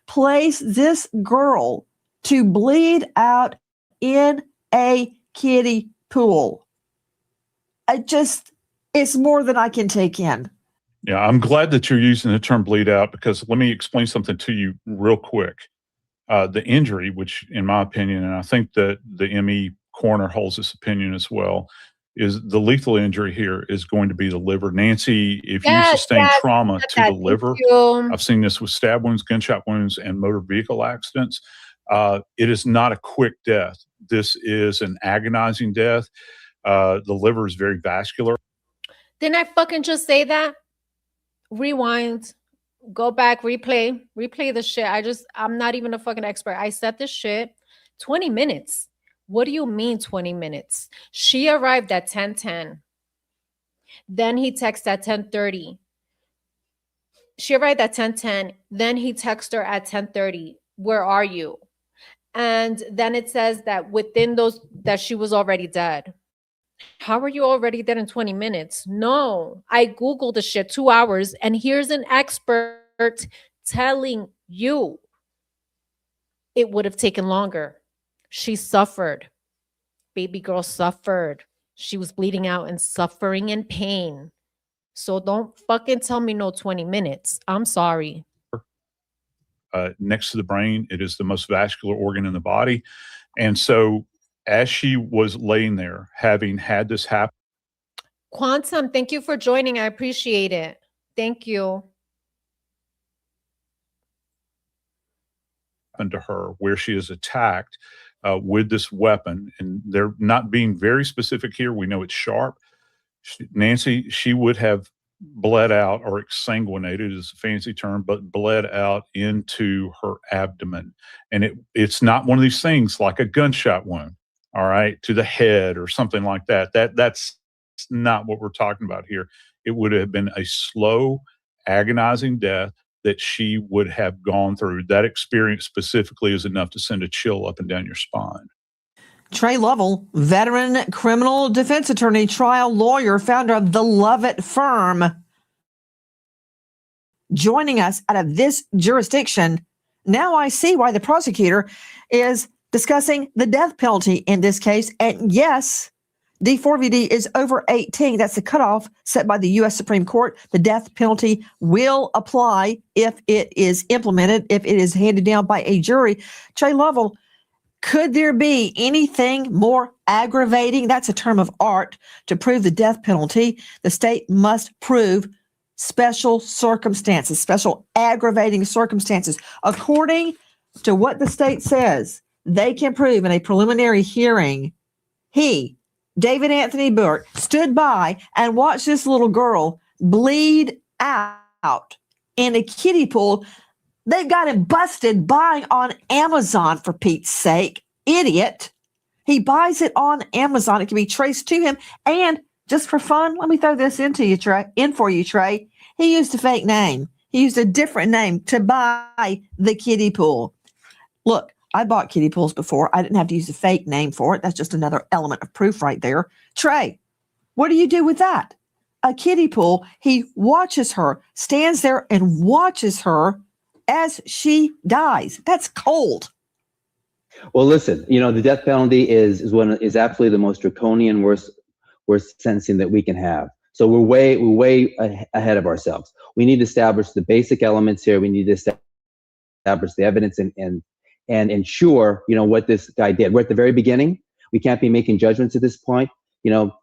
placed this girl to bleed out in a kiddie pool. It's more than I can take in. Yeah, I'm glad that you're using the term bleed out because let me explain something to you real quick. The injury, which in my opinion, and I think that the ME coroner holds this opinion as well, is the lethal injury here is going to be the liver. Nancy, if you sustain trauma to the liver, I've seen this with stab wounds, gunshot wounds, and motor vehicle accidents. It is not a quick death. This is an agonizing death. The liver is very vascular. Didn't I fucking just say that? Rewind, go back, replay the shit. I'm not even a fucking expert. I said this shit 20 minutes. What do you mean 20 minutes? She arrived at 10:10. Then he texted at 10:30. She arrived at 10:10. Then he texted her at 10:30. Where are you? And then it says that within those, that she was already dead. How are you already dead in 20 minutes? No, I Googled the shit 2 hours, and here's an expert telling you it would have taken longer. She suffered. Baby girl suffered. She was bleeding out and suffering in pain. So don't fucking tell me no 20 minutes. I'm sorry. Next to the brain, it is the most vascular organ in the body. And so as she was laying there, having had this happen Quantum, thank you for joining. I appreciate it. Thank you. to her, where she is attacked with this weapon, and they're not being very specific here. We know it's sharp. Nancy, she would have bled out, or exsanguinated is a fancy term, but bled out into her abdomen. And it's not one of these things like a gunshot wound, all right, to the head or something like that. That's not what we're talking about here. It would have been a slow, agonizing death that she would have gone through. That experience specifically is enough to send a chill up and down your spine. Trey Lovell, veteran criminal defense attorney, trial lawyer, founder of the Lovett firm, joining us out of this jurisdiction. Now I see why the prosecutor is discussing the death penalty in this case. And yes, d4vd is over 18. That's the cutoff set by the U.S. Supreme Court. The death penalty will apply if it is implemented, if it is handed down by a jury. Trey Lovell, could there be anything more aggravating? That's a term of art. To prove the death penalty, the state must prove special circumstances, special aggravating circumstances. According to what the state says, they can prove in a preliminary hearing, he, David Anthony Burke, stood by and watched this little girl bleed out in a kiddie pool. They've got him busted buying on Amazon, for Pete's sake. Idiot. He buys it on Amazon. It can be traced to him. And just for fun, let me throw this in for you, Trey. He used a fake name. He used a different name to buy the kiddie pool. Look, I bought kiddie pools before. I didn't have to use a fake name for it. That's just another element of proof right there. Trey, what do you do with that? A kiddie pool. He watches her, stands there and watches her as she dies. That's cold. Well, listen, the death penalty is absolutely the most draconian, worst sentencing that we can have. So we're way ahead of ourselves. We need to establish the basic elements here. We need to establish the evidence and ensure, what this guy did. We're at the very beginning. We can't be making judgments at this point.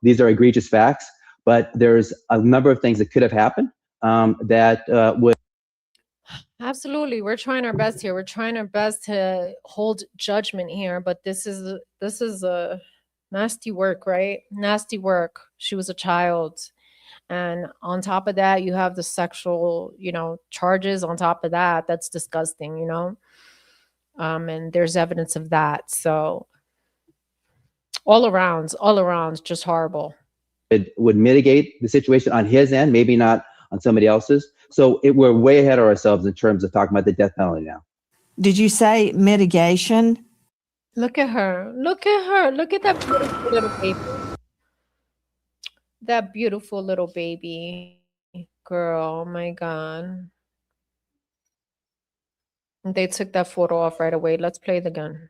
These are egregious facts, but there's a number of things that could have happened that would. Absolutely. We're trying our best here. We're trying our best to hold judgment here, but this is a nasty work, right? Nasty work. She was a child. And on top of that, you have the sexual, charges on top of that. That's disgusting, and there's evidence of that. So all around, just horrible. It would mitigate the situation on his end, maybe not on somebody else's. So we're way ahead of ourselves in terms of talking about the death penalty now. Did you say mitigation? Look at her. Look at her. Look at that beautiful little baby. That beautiful little baby girl. Oh my God. They took that photo off right away. Let's play the gun.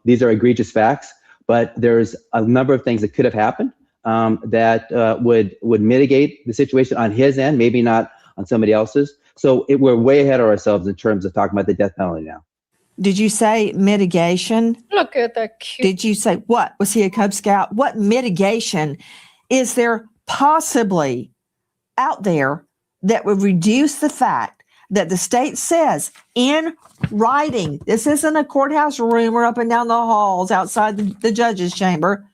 These are egregious facts, but there's a number of things that could have happened that would mitigate the situation on his end, maybe not on somebody else's. So we're way ahead of ourselves in terms of talking about the death penalty now. Did you say mitigation? Look at that cute. Did you say what? Was he a Cub Scout? What mitigation is there possibly out there that would reduce the fact that the state says in writing, this isn't a courthouse room or up and down the halls outside the judge's chamber.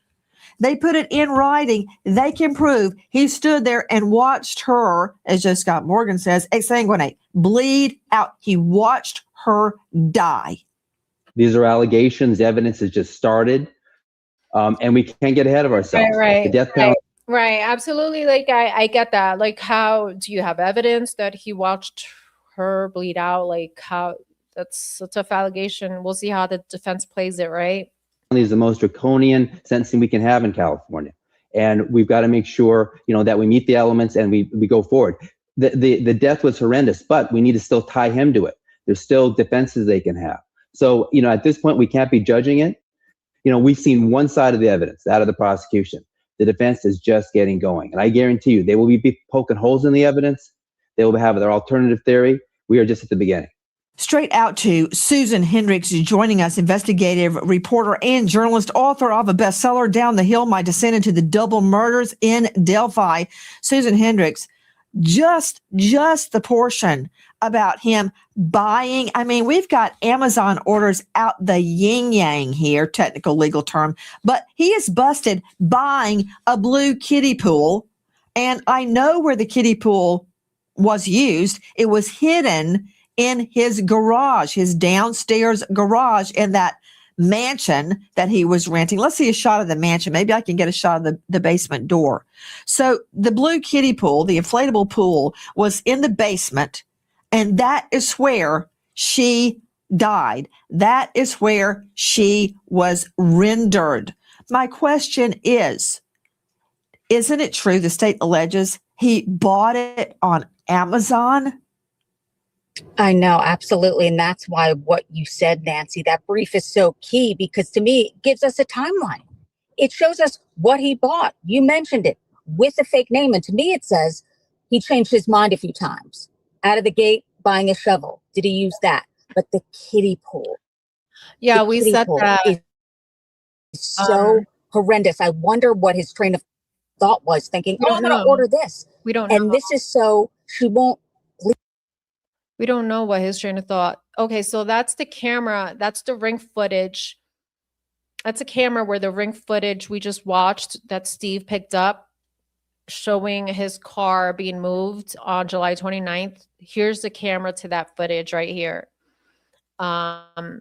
They put it in writing. They can prove he stood there and watched her, as Joe Scott Morgan says, exsanguinate, bleed out. He watched her die. These are allegations. Evidence has just started, and we can't get ahead of ourselves. Right, The death penalty. Right, absolutely. Like I get that. Like, how do you have evidence that he watched her bleed out? Like, how? That's a tough allegation. We'll see how the defense plays it, right? Is the most draconian sentencing we can have in California, and we've got to make sure, you know, that we meet the elements and we go forward. The death was horrendous, but we need to still tie him to it. There's still defenses they can have. So, you know, at this point, we can't be judging it. You know, we've seen one side of the evidence, that of the prosecution. The defense is just getting going. And I guarantee you, they will be poking holes in the evidence. They will have their alternative theory. We are just at the beginning. Straight out to Susan Hendricks, joining us, investigative reporter and journalist, author of a bestseller, Down the Hill, My Descent into the Double Murders in Delphi. Susan Hendricks, just the portion about him buying. I mean, we've got Amazon orders out the yin yang here, technical legal term, but he is busted buying a blue kiddie pool. And I know where the kiddie pool was used. It was hidden in his garage, his downstairs garage in that mansion that he was renting. Let's see a shot of the mansion. Maybe I can get a shot of the basement door. So the blue kiddie pool, the inflatable pool, was in the basement, and that is where she died. That is where she was rendered. My question is, isn't it true the state alleges he bought it on Amazon? I know, absolutely. And that's why what you said, Nancy, that brief is so key, because to me, it gives us a timeline. It shows us what he bought. You mentioned it, with a fake name. And to me, it says he changed his mind a few times. Out of the gate, buying a shovel. Did he use that? But the kiddie pool. Yeah, we said that. Is so horrendous. I wonder what his train of thought was, thinking, oh, I'm going to order this. We don't know. And this is so she won't. We don't know what his train of thought. Okay, so that's the camera. That's the ring footage. That's a camera where the ring footage we just watched that Steve picked up, showing his car being moved on July 29th. Here's the camera to that footage right here. And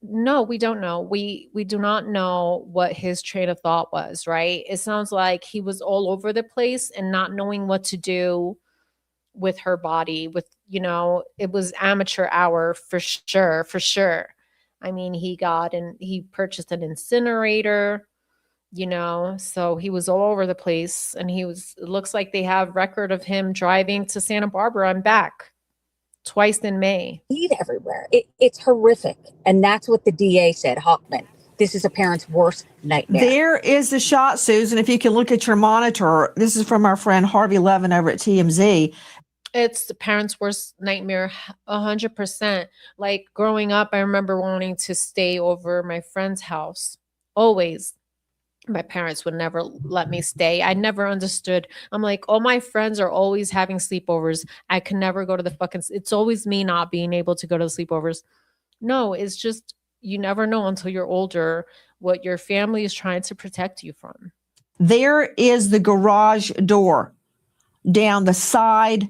no, we don't know. We do not know what his train of thought was, right? It sounds like he was all over the place and not knowing what to do with her body. With, you know, it was amateur hour for sure. I mean, he purchased an incinerator, you know, so he was all over the place. And it looks like they have record of him driving to Santa Barbara and back twice in May. Bleed everywhere. It's horrific. And that's what the DA said, Hochman. This is a parent's worst nightmare. There is the shot, Susan. If you can look at your monitor, this is from our friend Harvey Levin over at TMZ. It's the parents' worst nightmare, 100%. Like growing up, I remember wanting to stay over my friend's house. Always. My parents would never let me stay. I never understood. I'm like, all my friends are always having sleepovers. I can never go to the it's always me not being able to go to the sleepovers. No, it's just, you never know until you're older what your family is trying to protect you from. There is the garage door down the side,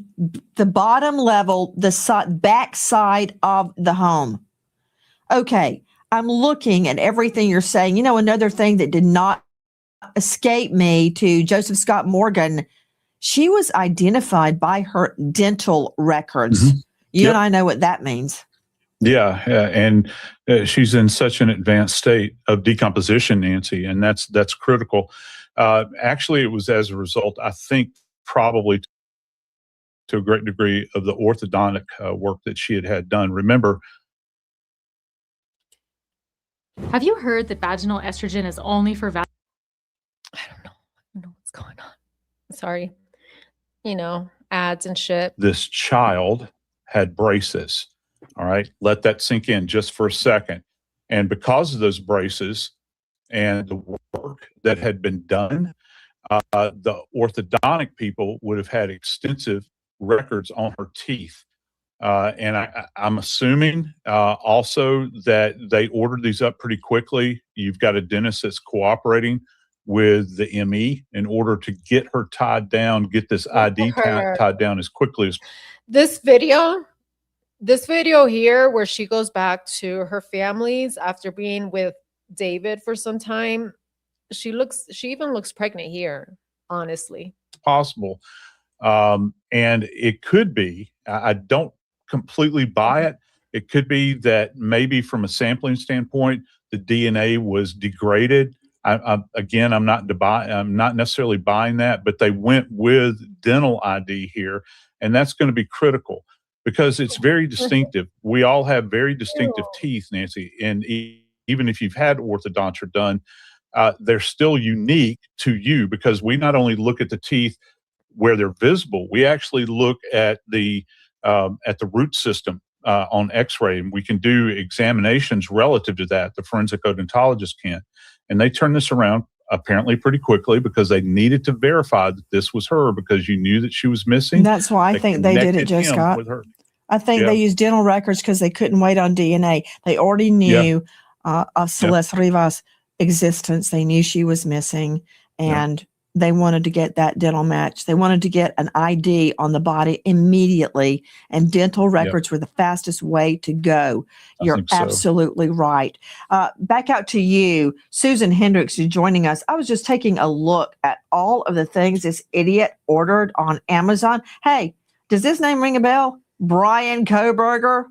the bottom level, the back side of the home. Okay, I'm looking at everything you're saying. You know, another thing that did not escape me to Joseph Scott Morgan, she was identified by her dental records. Mm-hmm. You and I know what that means. Yeah, and she's in such an advanced state of decomposition, Nancy, and that's critical. Actually, it was as a result, I think, probably to a great degree, of the orthodontic work that she had done. Remember, have you heard that vaginal estrogen is only for I don't know what's going on. Sorry. You know, ads and shit. This child had braces. All right, let that sink in just for a second. And because of those braces and the work that had been done, the orthodontic people would have had extensive records on her teeth. And I'm assuming also that they ordered these up pretty quickly. You've got a dentist that's cooperating with the ME in order to get her tied down, get this ID tied down as quickly as. This video this video here where she goes back to her families after being with David for some time, she even looks pregnant here, honestly. Possible. And it could be, I don't completely buy it. It could be that maybe from a sampling standpoint, the DNA was degraded. Again, I'm not necessarily buying that, but they went with dental ID here, and that's going to be critical because it's very distinctive. We all have very distinctive teeth, Nancy, and even if you've had orthodontia done, they're still unique to you because we not only look at the teeth where they're visible, we actually look at the root system on X-ray, and we can do examinations relative to that. The forensic odontologist can, and they turn this around apparently pretty quickly because they needed to verify that this was her because you knew that she was missing. That's why I think they did it, Joe Scott. I think they used dental records because they couldn't wait on DNA. They already knew of Celeste Rivas' existence. They knew she was missing, and they wanted to get that dental match. They wanted to get an ID on the body immediately, and dental records were the fastest way to go. You're absolutely right. Back out to you. Susan Hendricks is joining us. I was just taking a look at all of the things this idiot ordered on Amazon. Hey, does this name ring a bell? Brian Kohberger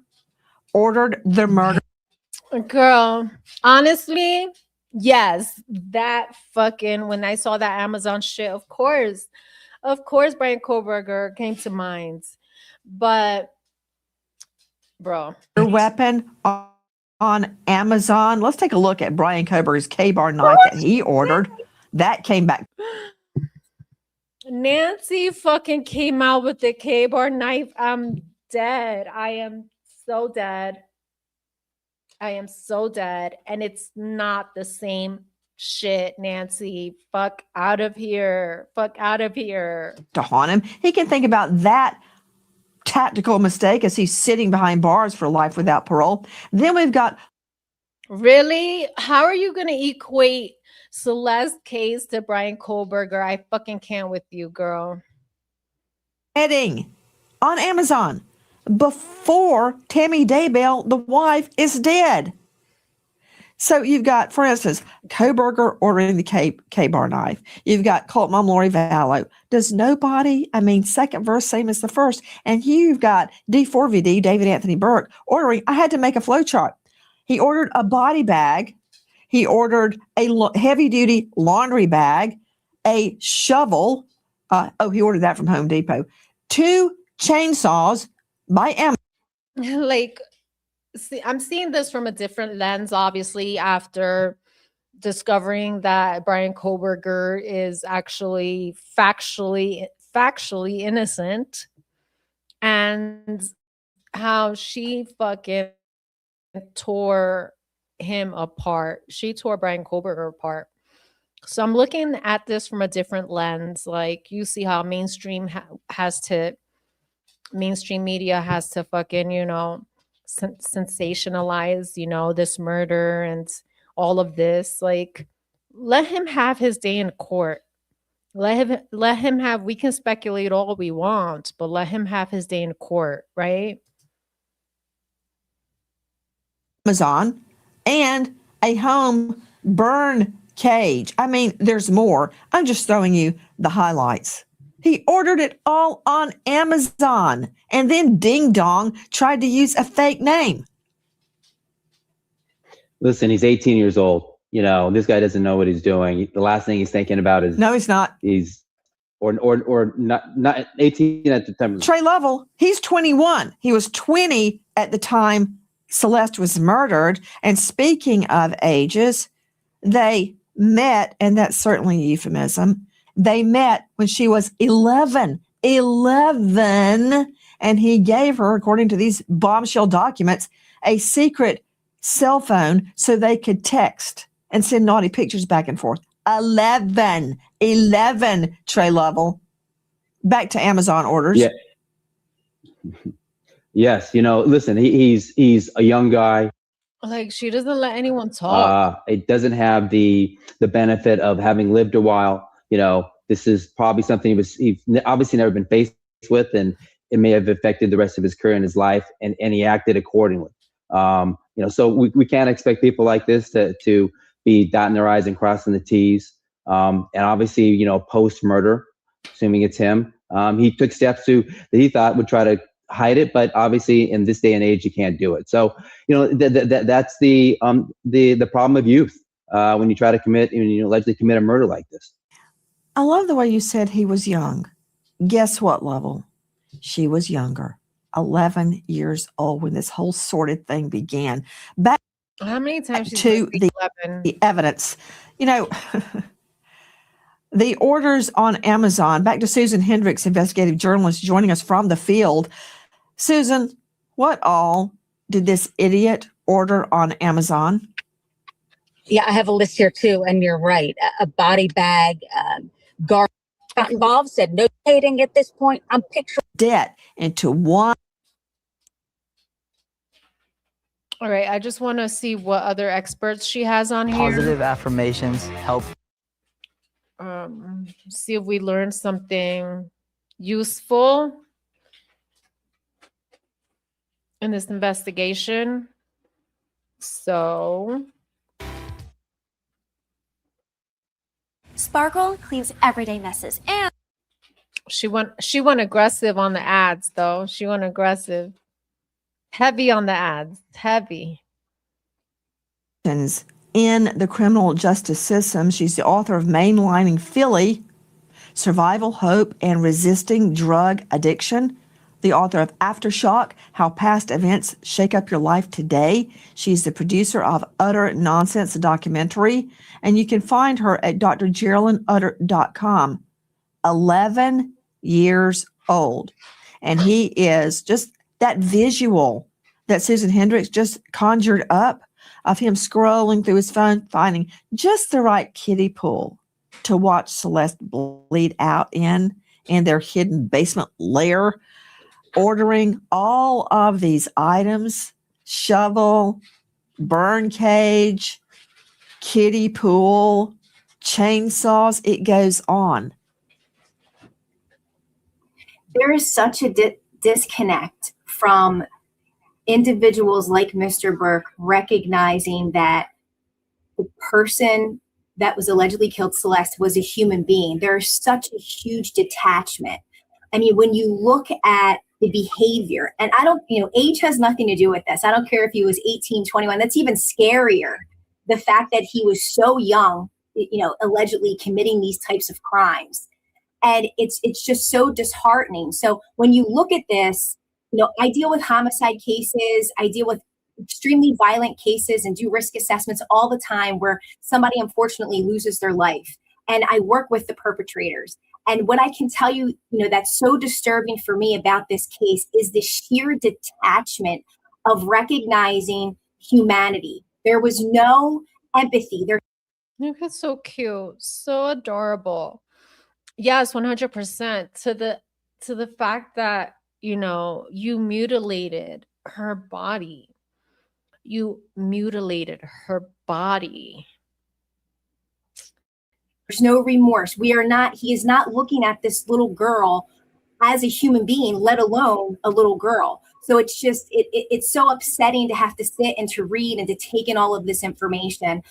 ordered the murder. Girl, honestly, yes, that fucking, when I saw that Amazon shit, of course, Brian Kohberger came to mind. But, bro. Weapon on Amazon. Let's take a look at Brian Kohberger's K-bar knife that he ordered. That came back. Nancy fucking came out with the K-bar knife. I'm dead. I am so dead. I am so dead. And it's not the same shit, Nancy. Fuck out of here. Fuck out of here. To haunt him. He can think about that tactical mistake as he's sitting behind bars for life without parole. Then we've got... Really? How are you going to equate Celeste case to Brian Kohberger? I fucking can't with you, girl. Heading on Amazon before Tammy Daybell, the wife, is dead. So you've got, for instance, Kohberger ordering the K-bar knife. You've got Cult Mom Lori Vallow. Does nobody, second verse, same as the first. And you've got D4vd, David Anthony Burke, ordering, I had to make a flow chart. He ordered a body bag. He ordered a heavy-duty laundry bag, a shovel. He ordered that from Home Depot. 2 chainsaws by Amazon. Like, see, I'm seeing this from a different lens, obviously, after discovering that Brian Kohberger is actually factually innocent, and how she fucking tore him apart. She tore Brian Kohberger apart. So I'm looking at this from a different lens. Like, you see how mainstream media has to fucking, sensationalize, this murder and all of this. Like, let him have his day in court. Let him have, we can speculate all we want, but let him have his day in court, right? Amazon and a home burn cage. There's more. I'm just throwing you the highlights. He ordered it all on Amazon, and then Ding Dong tried to use a fake name. Listen, he's 18 years old. This guy doesn't know what he's doing. The last thing he's thinking about is no, he's not. He's or not 18 at the time. Trey Lovell, he's 21. He was 20 at the time Celeste was murdered. And speaking of ages, they met, and that's certainly a euphemism. They met when she was 11, and he gave her, according to these bombshell documents, a secret cell phone so they could text and send naughty pictures back and forth. 11, Trey Lovell. Back to Amazon orders. Yeah. Yes, listen, he's a young guy. Like, she doesn't let anyone talk. It doesn't have the benefit of having lived a while. This is probably something he's obviously never been faced with, and it may have affected the rest of his career and his life, and he acted accordingly. So we can't expect people like this to be dotting their I's and crossing the T's. And obviously, post murder, assuming it's him, he took steps that he thought would try to hide it, but obviously in this day and age, you can't do it. So, that's the problem of youth when you try to allegedly commit a murder like this. I love the way you said he was young. Guess what level? She was younger, 11 years old when this whole sordid thing began. Back How many times to the evidence, the orders on Amazon. Back to Susan Hendricks, investigative journalist, joining us from the field. Susan, what all did this idiot order on Amazon? Yeah, I have a list here too, and you're right. A body bag, guard got involved, said no dating at this point. I'm picturing debt into one. All right, I just want to see what other experts she has on here. Positive affirmations help. See if we learned something useful in this investigation. So Sparkle cleans everyday messes, and she went aggressive on the ads, though. She went aggressive. Heavy on the ads. Heavy. In the criminal justice system. She's the author of Mainlining Philly, Survival, Hope, and Resisting Drug Addiction. The author of Aftershock, How Past Events Shake Up Your Life Today. She's the producer of Utter Nonsense, a documentary. And you can find her at drgeraldynutter.com. 11 years old. And he is just that visual that Susan Hendricks just conjured up of him scrolling through his phone, finding just the right kiddie pool to watch Celeste bleed out in their hidden basement lair, ordering all of these items: shovel, burn cage, kiddie pool, chainsaws. It goes on. there is such a disconnect from individuals like Mr. Burke recognizing that the person that was allegedly killed, Celeste, was a human being. There is such a huge detachment. I mean, when you look at the behavior, and I don't, age has nothing to do with this. I don't care if he was 18, 21. That's even scarier. The fact that he was so young, allegedly committing these types of crimes. And it's just so disheartening. So when you look at this, I deal with homicide cases. I deal with extremely violent cases and do risk assessments all the time where somebody unfortunately loses their life. And I work with the perpetrators. And what I can tell you, that's so disturbing for me about this case is the sheer detachment of recognizing humanity. There was no empathy. Look, it's so cute, so adorable. Yes, 100% to the fact that, you mutilated her body. You mutilated her body. There's no remorse. He is not looking at this little girl as a human being, let alone a little girl. So it's just, it's so upsetting to have to sit and to read and to take in all of this information.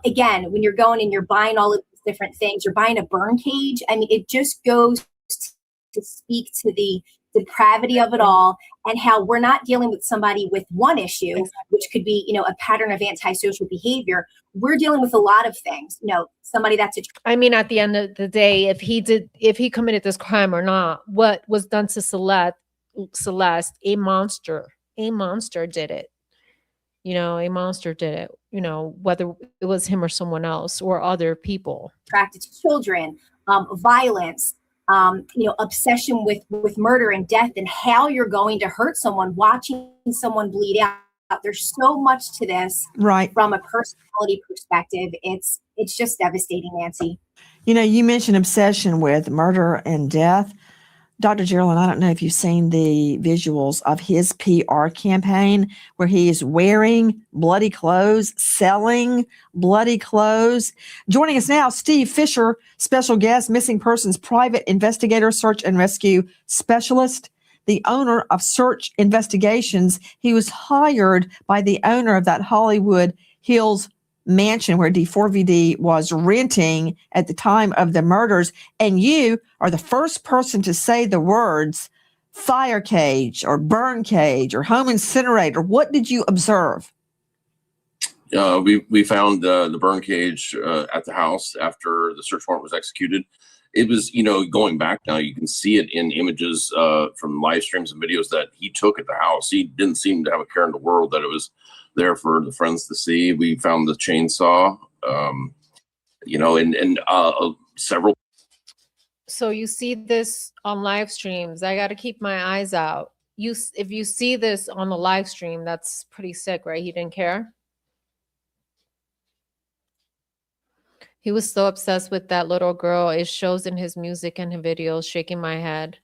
Again, when you're going and you're buying all of these different things, you're buying a burn cage. I mean, it just goes to speak to the depravity of it all and how we're not dealing with somebody with one issue, which could be, a pattern of antisocial behavior. We're dealing with a lot of things, somebody that's I mean, at the end of the day, if he committed this crime or not, what was done to Celeste, a monster did it. A monster did it, whether it was him or someone else or other people. Attracted to children, violence, obsession with murder and death, and how you're going to hurt someone, watching someone bleed out. There's so much to this, right? From a personality perspective, it's just devastating, Nancy. You mentioned obsession with murder and death. Dr. Geraldine, I don't know if you've seen the visuals of his PR campaign where he is wearing bloody clothes, selling bloody clothes. Joining us now, Steve Fisher, special guest, missing persons private investigator, search and rescue specialist. the owner of Search Investigations. He was hired by the owner of that Hollywood Hills mansion where d4vd was renting at the time of the murders. And you are the first person to say the words fire cage or burn cage or home incinerator. What did you observe? We found the burn cage at the house after the search warrant was executed. It was, going back now, you can see it in images from live streams and videos that he took at the house. He didn't seem to have a care in the world that it was there for the friends to see. We found the chainsaw, and several. So you see this on live streams. I got to keep my eyes out. If you see this on the live stream, that's pretty sick, right? He didn't care. He was so obsessed with that little girl. It shows in his music and his videos. Shaking my head.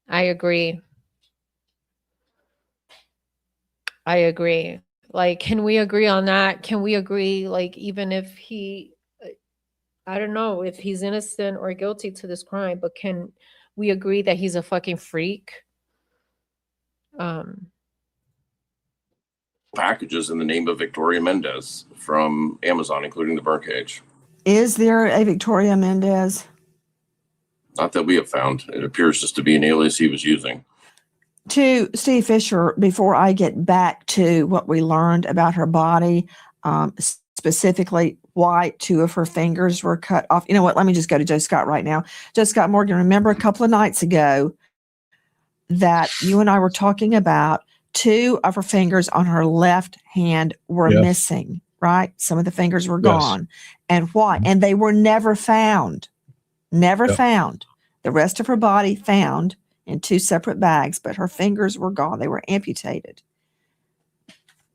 I agree. I agree. Like, can we agree on that? Can we agree, like, even if he, I don't know if he's innocent or guilty to this crime, but can we agree that he's a fucking freak? Packages in the name of Victoria Mendez from Amazon, including the burn cage. Is there a Victoria Mendez? Not that we have found. It appears just to be an alias he was using. To Steve Fisher, before I get back to what we learned about her body, specifically why 2 of her fingers were cut off. You know what? Let me just go to Joe Scott right now. Joe Scott Morgan, remember a couple of nights ago that you and I were talking about 2 of her fingers on her left hand were missing, right? Some of the fingers were gone. And why? And they were never found. Never found. The rest of her body found in 2 separate bags, but her fingers were gone. They were amputated.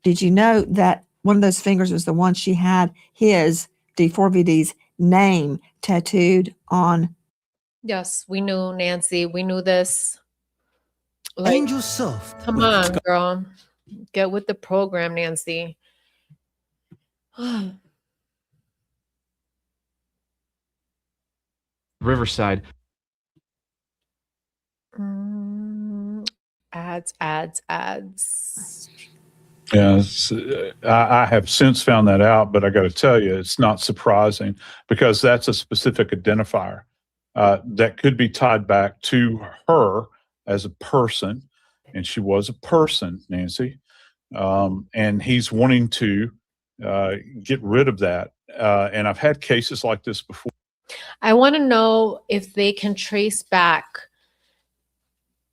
Did you know that one of those fingers was the one she had his, d4vd's, name tattooed on? Yes, we knew, Nancy. We knew this. Like, Angel Soft. Come on, girl. Get with the program, Nancy. Riverside. Ads. Yeah, I have since found that out, but I got to tell you, it's not surprising because that's a specific identifier that could be tied back to her as a person, and she was a person, Nancy, and he's wanting to get rid of that. And I've had cases like this before. I want to know if they can trace back.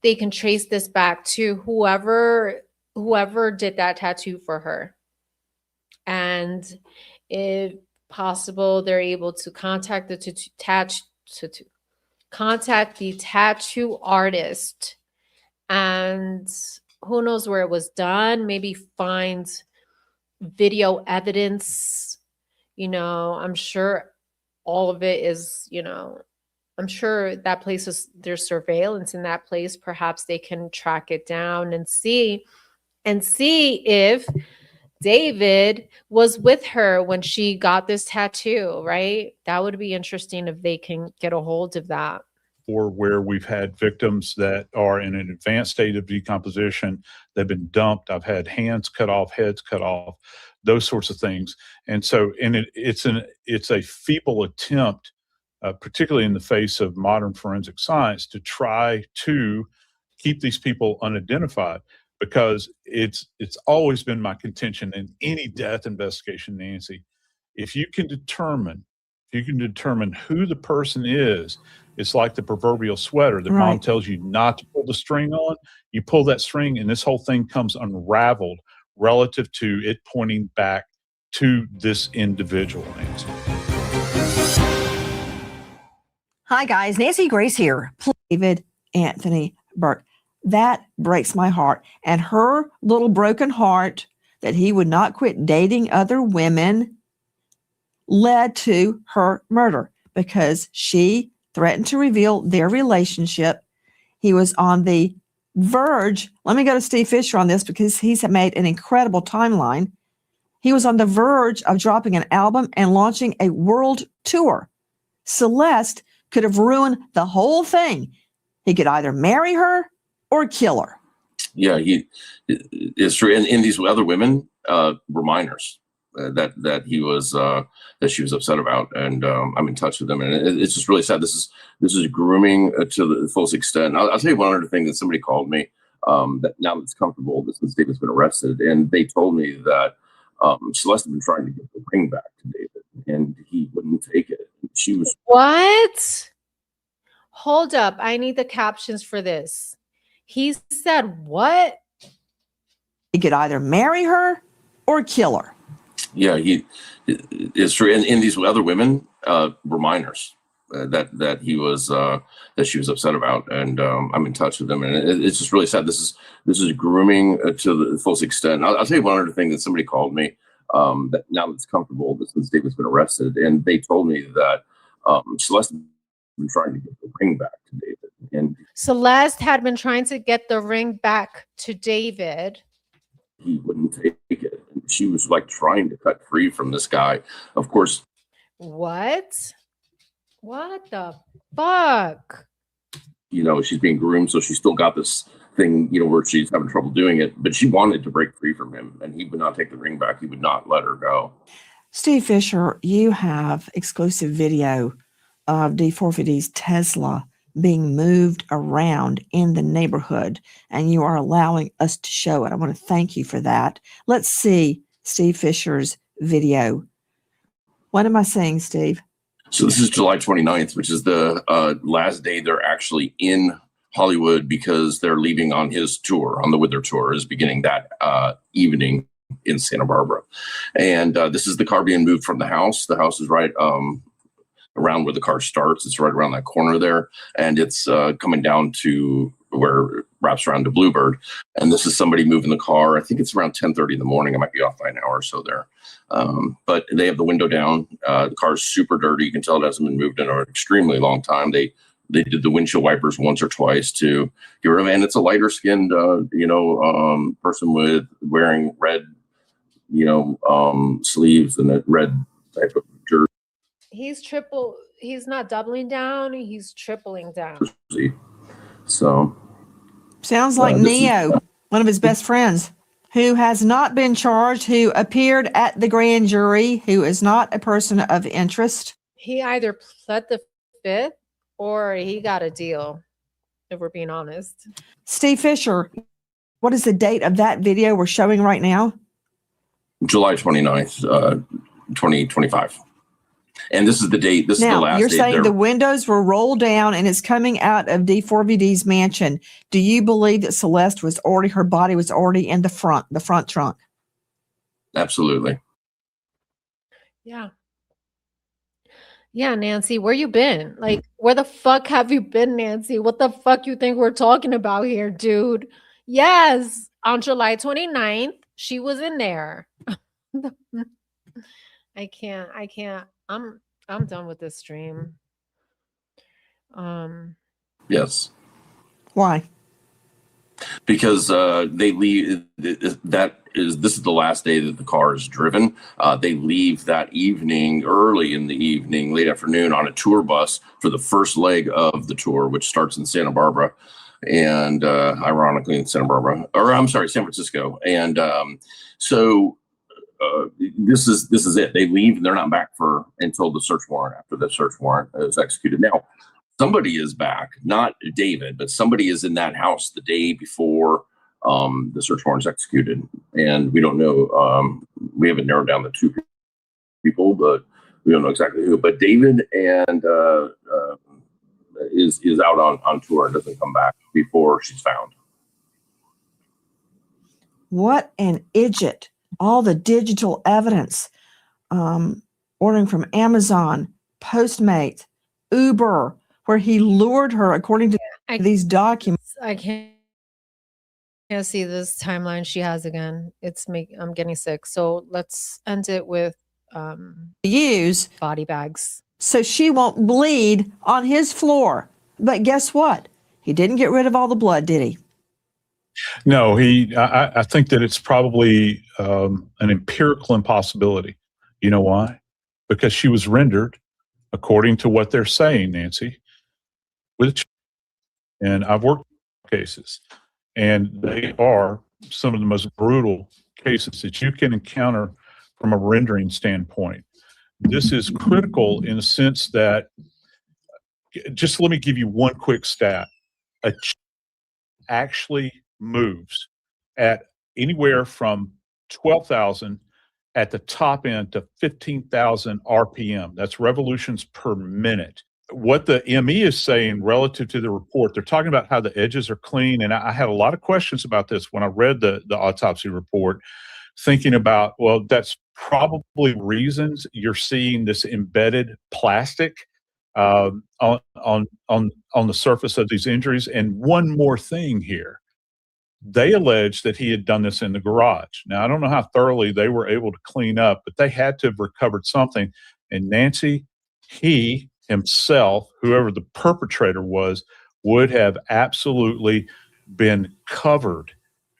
They can trace this back to whoever did that tattoo for her. And if possible, they're able to contact the tattoo artist, and who knows where it was done, maybe find video evidence. I'm sure all of it is, I'm sure that place is, there's surveillance in that place. Perhaps they can track it down and see if David was with her when she got this tattoo, right? That would be interesting if they can get a hold of that. Or where we've had victims that are in an advanced state of decomposition, they've been dumped. I've had hands cut off, heads cut off, those sorts of things. And so, it's a feeble attempt, particularly in the face of modern forensic science, to try to keep these people unidentified, because it's always been my contention in any death investigation, Nancy, if you can determine who the person is, it's like the proverbial sweater that mom tells you not to pull the string on. You pull that string and this whole thing comes unraveled relative to it pointing back to this individual, Nancy. Hi, guys. Nancy Grace here. David Anthony Burke. That breaks my heart. And her little broken heart that he would not quit dating other women led to her murder because she threatened to reveal their relationship. He was on the verge. Let me go to Steve Fisher on this because he's made an incredible timeline. He was on the verge of dropping an album and launching a world tour. Celeste could have ruined the whole thing. He could either marry her or kill her. Yeah, it's true. And these other women were minors that he was that she was upset about, and I'm in touch with them, and it's just really sad. This is grooming to the fullest extent. I'll tell you one other thing that somebody called me that now that it's comfortable, this David's been arrested, and they told me that Celeste had been trying to get the ring back to David, and he wouldn't take it. She was What? Hold up. I need the captions for this. He said what? He could either marry her or kill her. Yeah, it's true. And these other women were minors that he was that she was upset about, and I'm in touch with them, and it's just really sad. This is grooming to the fullest extent. I'll tell you one other thing that somebody called me that now that it's comfortable, since David's been arrested, and they told me that Celeste had been trying to get the ring back to David, and Celeste had been trying to get the ring back to David. he wouldn't take it. She was like trying to cut free from this guy. Of course. What? What the fuck? You know, she's being groomed, so she's still got this thing, you know, where she's having trouble doing it, but she wanted to break free from him, and he would not take the ring back. He would not let her go. Steve Fisher, you have exclusive video of d4vd's Tesla being moved around in the neighborhood, and you are allowing us to show it. I want to thank you for that. Let's see Steve Fisher's video. What am I saying, Steve? So this is July 29th, which is the last day they're actually in Hollywood, because they're leaving on his tour, on the Wither tour, is beginning that evening in Santa Barbara. And this is the car being moved from the house. The house is right around where the car starts. It's right around that corner there. And it's coming down to where it wraps around to Bluebird. And this is somebody moving the car. I think it's around 10:30 in the morning. I might be off by an hour or so there. But they have the window down. The car's super dirty. You can tell it hasn't been moved in an extremely long time. They did the windshield wipers once or twice to get rid of it. And it's a lighter skinned, person with wearing red, sleeves and a red type of jersey. He's not doubling down, he's tripling down. So sounds like Neo, one of his best friends, who has not been charged, who appeared at the grand jury, who is not a person of interest. He either pled the fifth or he got a deal, if we're being honest. Steve Fisher, what is the date of that video we're showing right now? July 29th, 2025. And this is the date. This is the last you're date. saying the windows were rolled down and it's coming out of d4vd's mansion. Do you believe that Celeste her body was already in the front trunk? Absolutely. Yeah. Yeah, Nancy, where you been? Like, where the fuck have you been, Nancy? What the fuck you think we're talking about here, dude? Yes, on July 29th, she was in there. I can't. I'm done with this stream. Yes. Why? Because they leave. This is the last day that the car is driven. They leave that evening, early in the evening, late afternoon, on a tour bus for the first leg of the tour, which starts in Santa Barbara, and ironically in San Francisco. And so this is it. They leave and they're not back until the search warrant. After the search warrant is executed. Now, somebody is back, not David, but somebody is in that house the day before the search warrant is executed, and we don't know. We haven't narrowed down the two people, but we don't know exactly who. But David and is out on tour and doesn't come back before she's found. What an idiot! All the digital evidence, ordering from Amazon, Postmates, Uber, where he lured her, according to these documents. I can't see this timeline she has again. I'm getting sick. So let's end it with use body bags, so she won't bleed on his floor. But guess what? He didn't get rid of all the blood, did he? No, I think that it's probably an empirical impossibility. You know why? Because she was rendered, according to what they're saying, Nancy, and I've worked cases. And they are some of the most brutal cases that you can encounter from a rendering standpoint. This is critical in the sense that, just let me give you one quick stat. A chick actually moves at anywhere from 12,000 at the top end to 15,000 RPM. That's revolutions per minute. What the ME is saying relative to the report, they're talking about how the edges are clean. And I had a lot of questions about this when I read the autopsy report, thinking about, well, that's probably reasons you're seeing this embedded plastic on the surface of these injuries. And one more thing here. They alleged that he had done this in the garage. Now, I don't know how thoroughly they were able to clean up, but they had to have recovered something. And Nancy, he himself, whoever the perpetrator was, would have absolutely been covered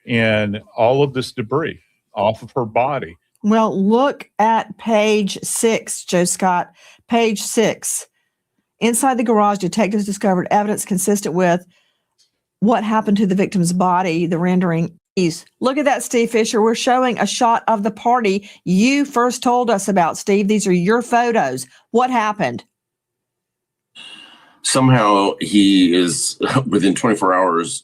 in all of this debris off of her body. Well, look at page 6, Joe Scott. Page 6. Inside the garage, detectives discovered evidence consistent with what happened to the victim's body, the rendering. Look at that, Steve Fisher. We're showing a shot of the party you first told us about, Steve. These are your photos. What happened? Somehow he is within 24 hours,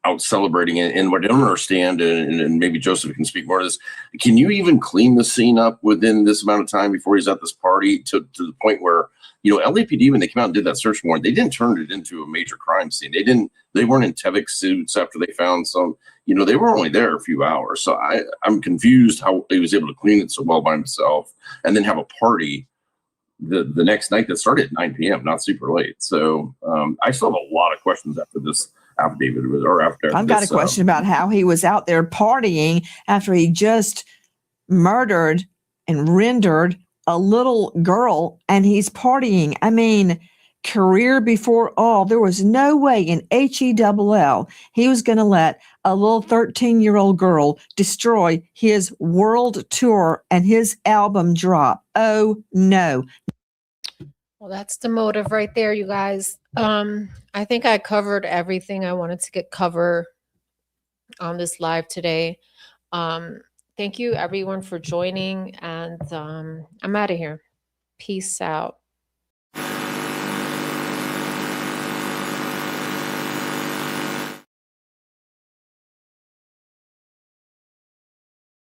out celebrating it. And what I don't understand, and maybe Joseph can speak more to this, can you even clean the scene up within this amount of time before he's at this party to the point where, LAPD, when they came out and did that search warrant, they didn't turn it into a major crime scene. They weren't in Tevic suits after they found some, they were only there a few hours. So I'm confused how he was able to clean it so well by himself and then have a party the next night that started at 9 p.m., not super late. So I still have a lot of questions after this affidavit or after. I've got a question about how he was out there partying after he just murdered and rendered a little girl, and he's partying. I mean, career before all. There was no way in HELL he was going to let a little 13-year-old girl destroy his world tour and his album drop. Oh, no. Well, that's the motive right there, you guys. I think I covered everything I wanted to get covered on this live today. Thank you, everyone, for joining, and I'm out of here. Peace out.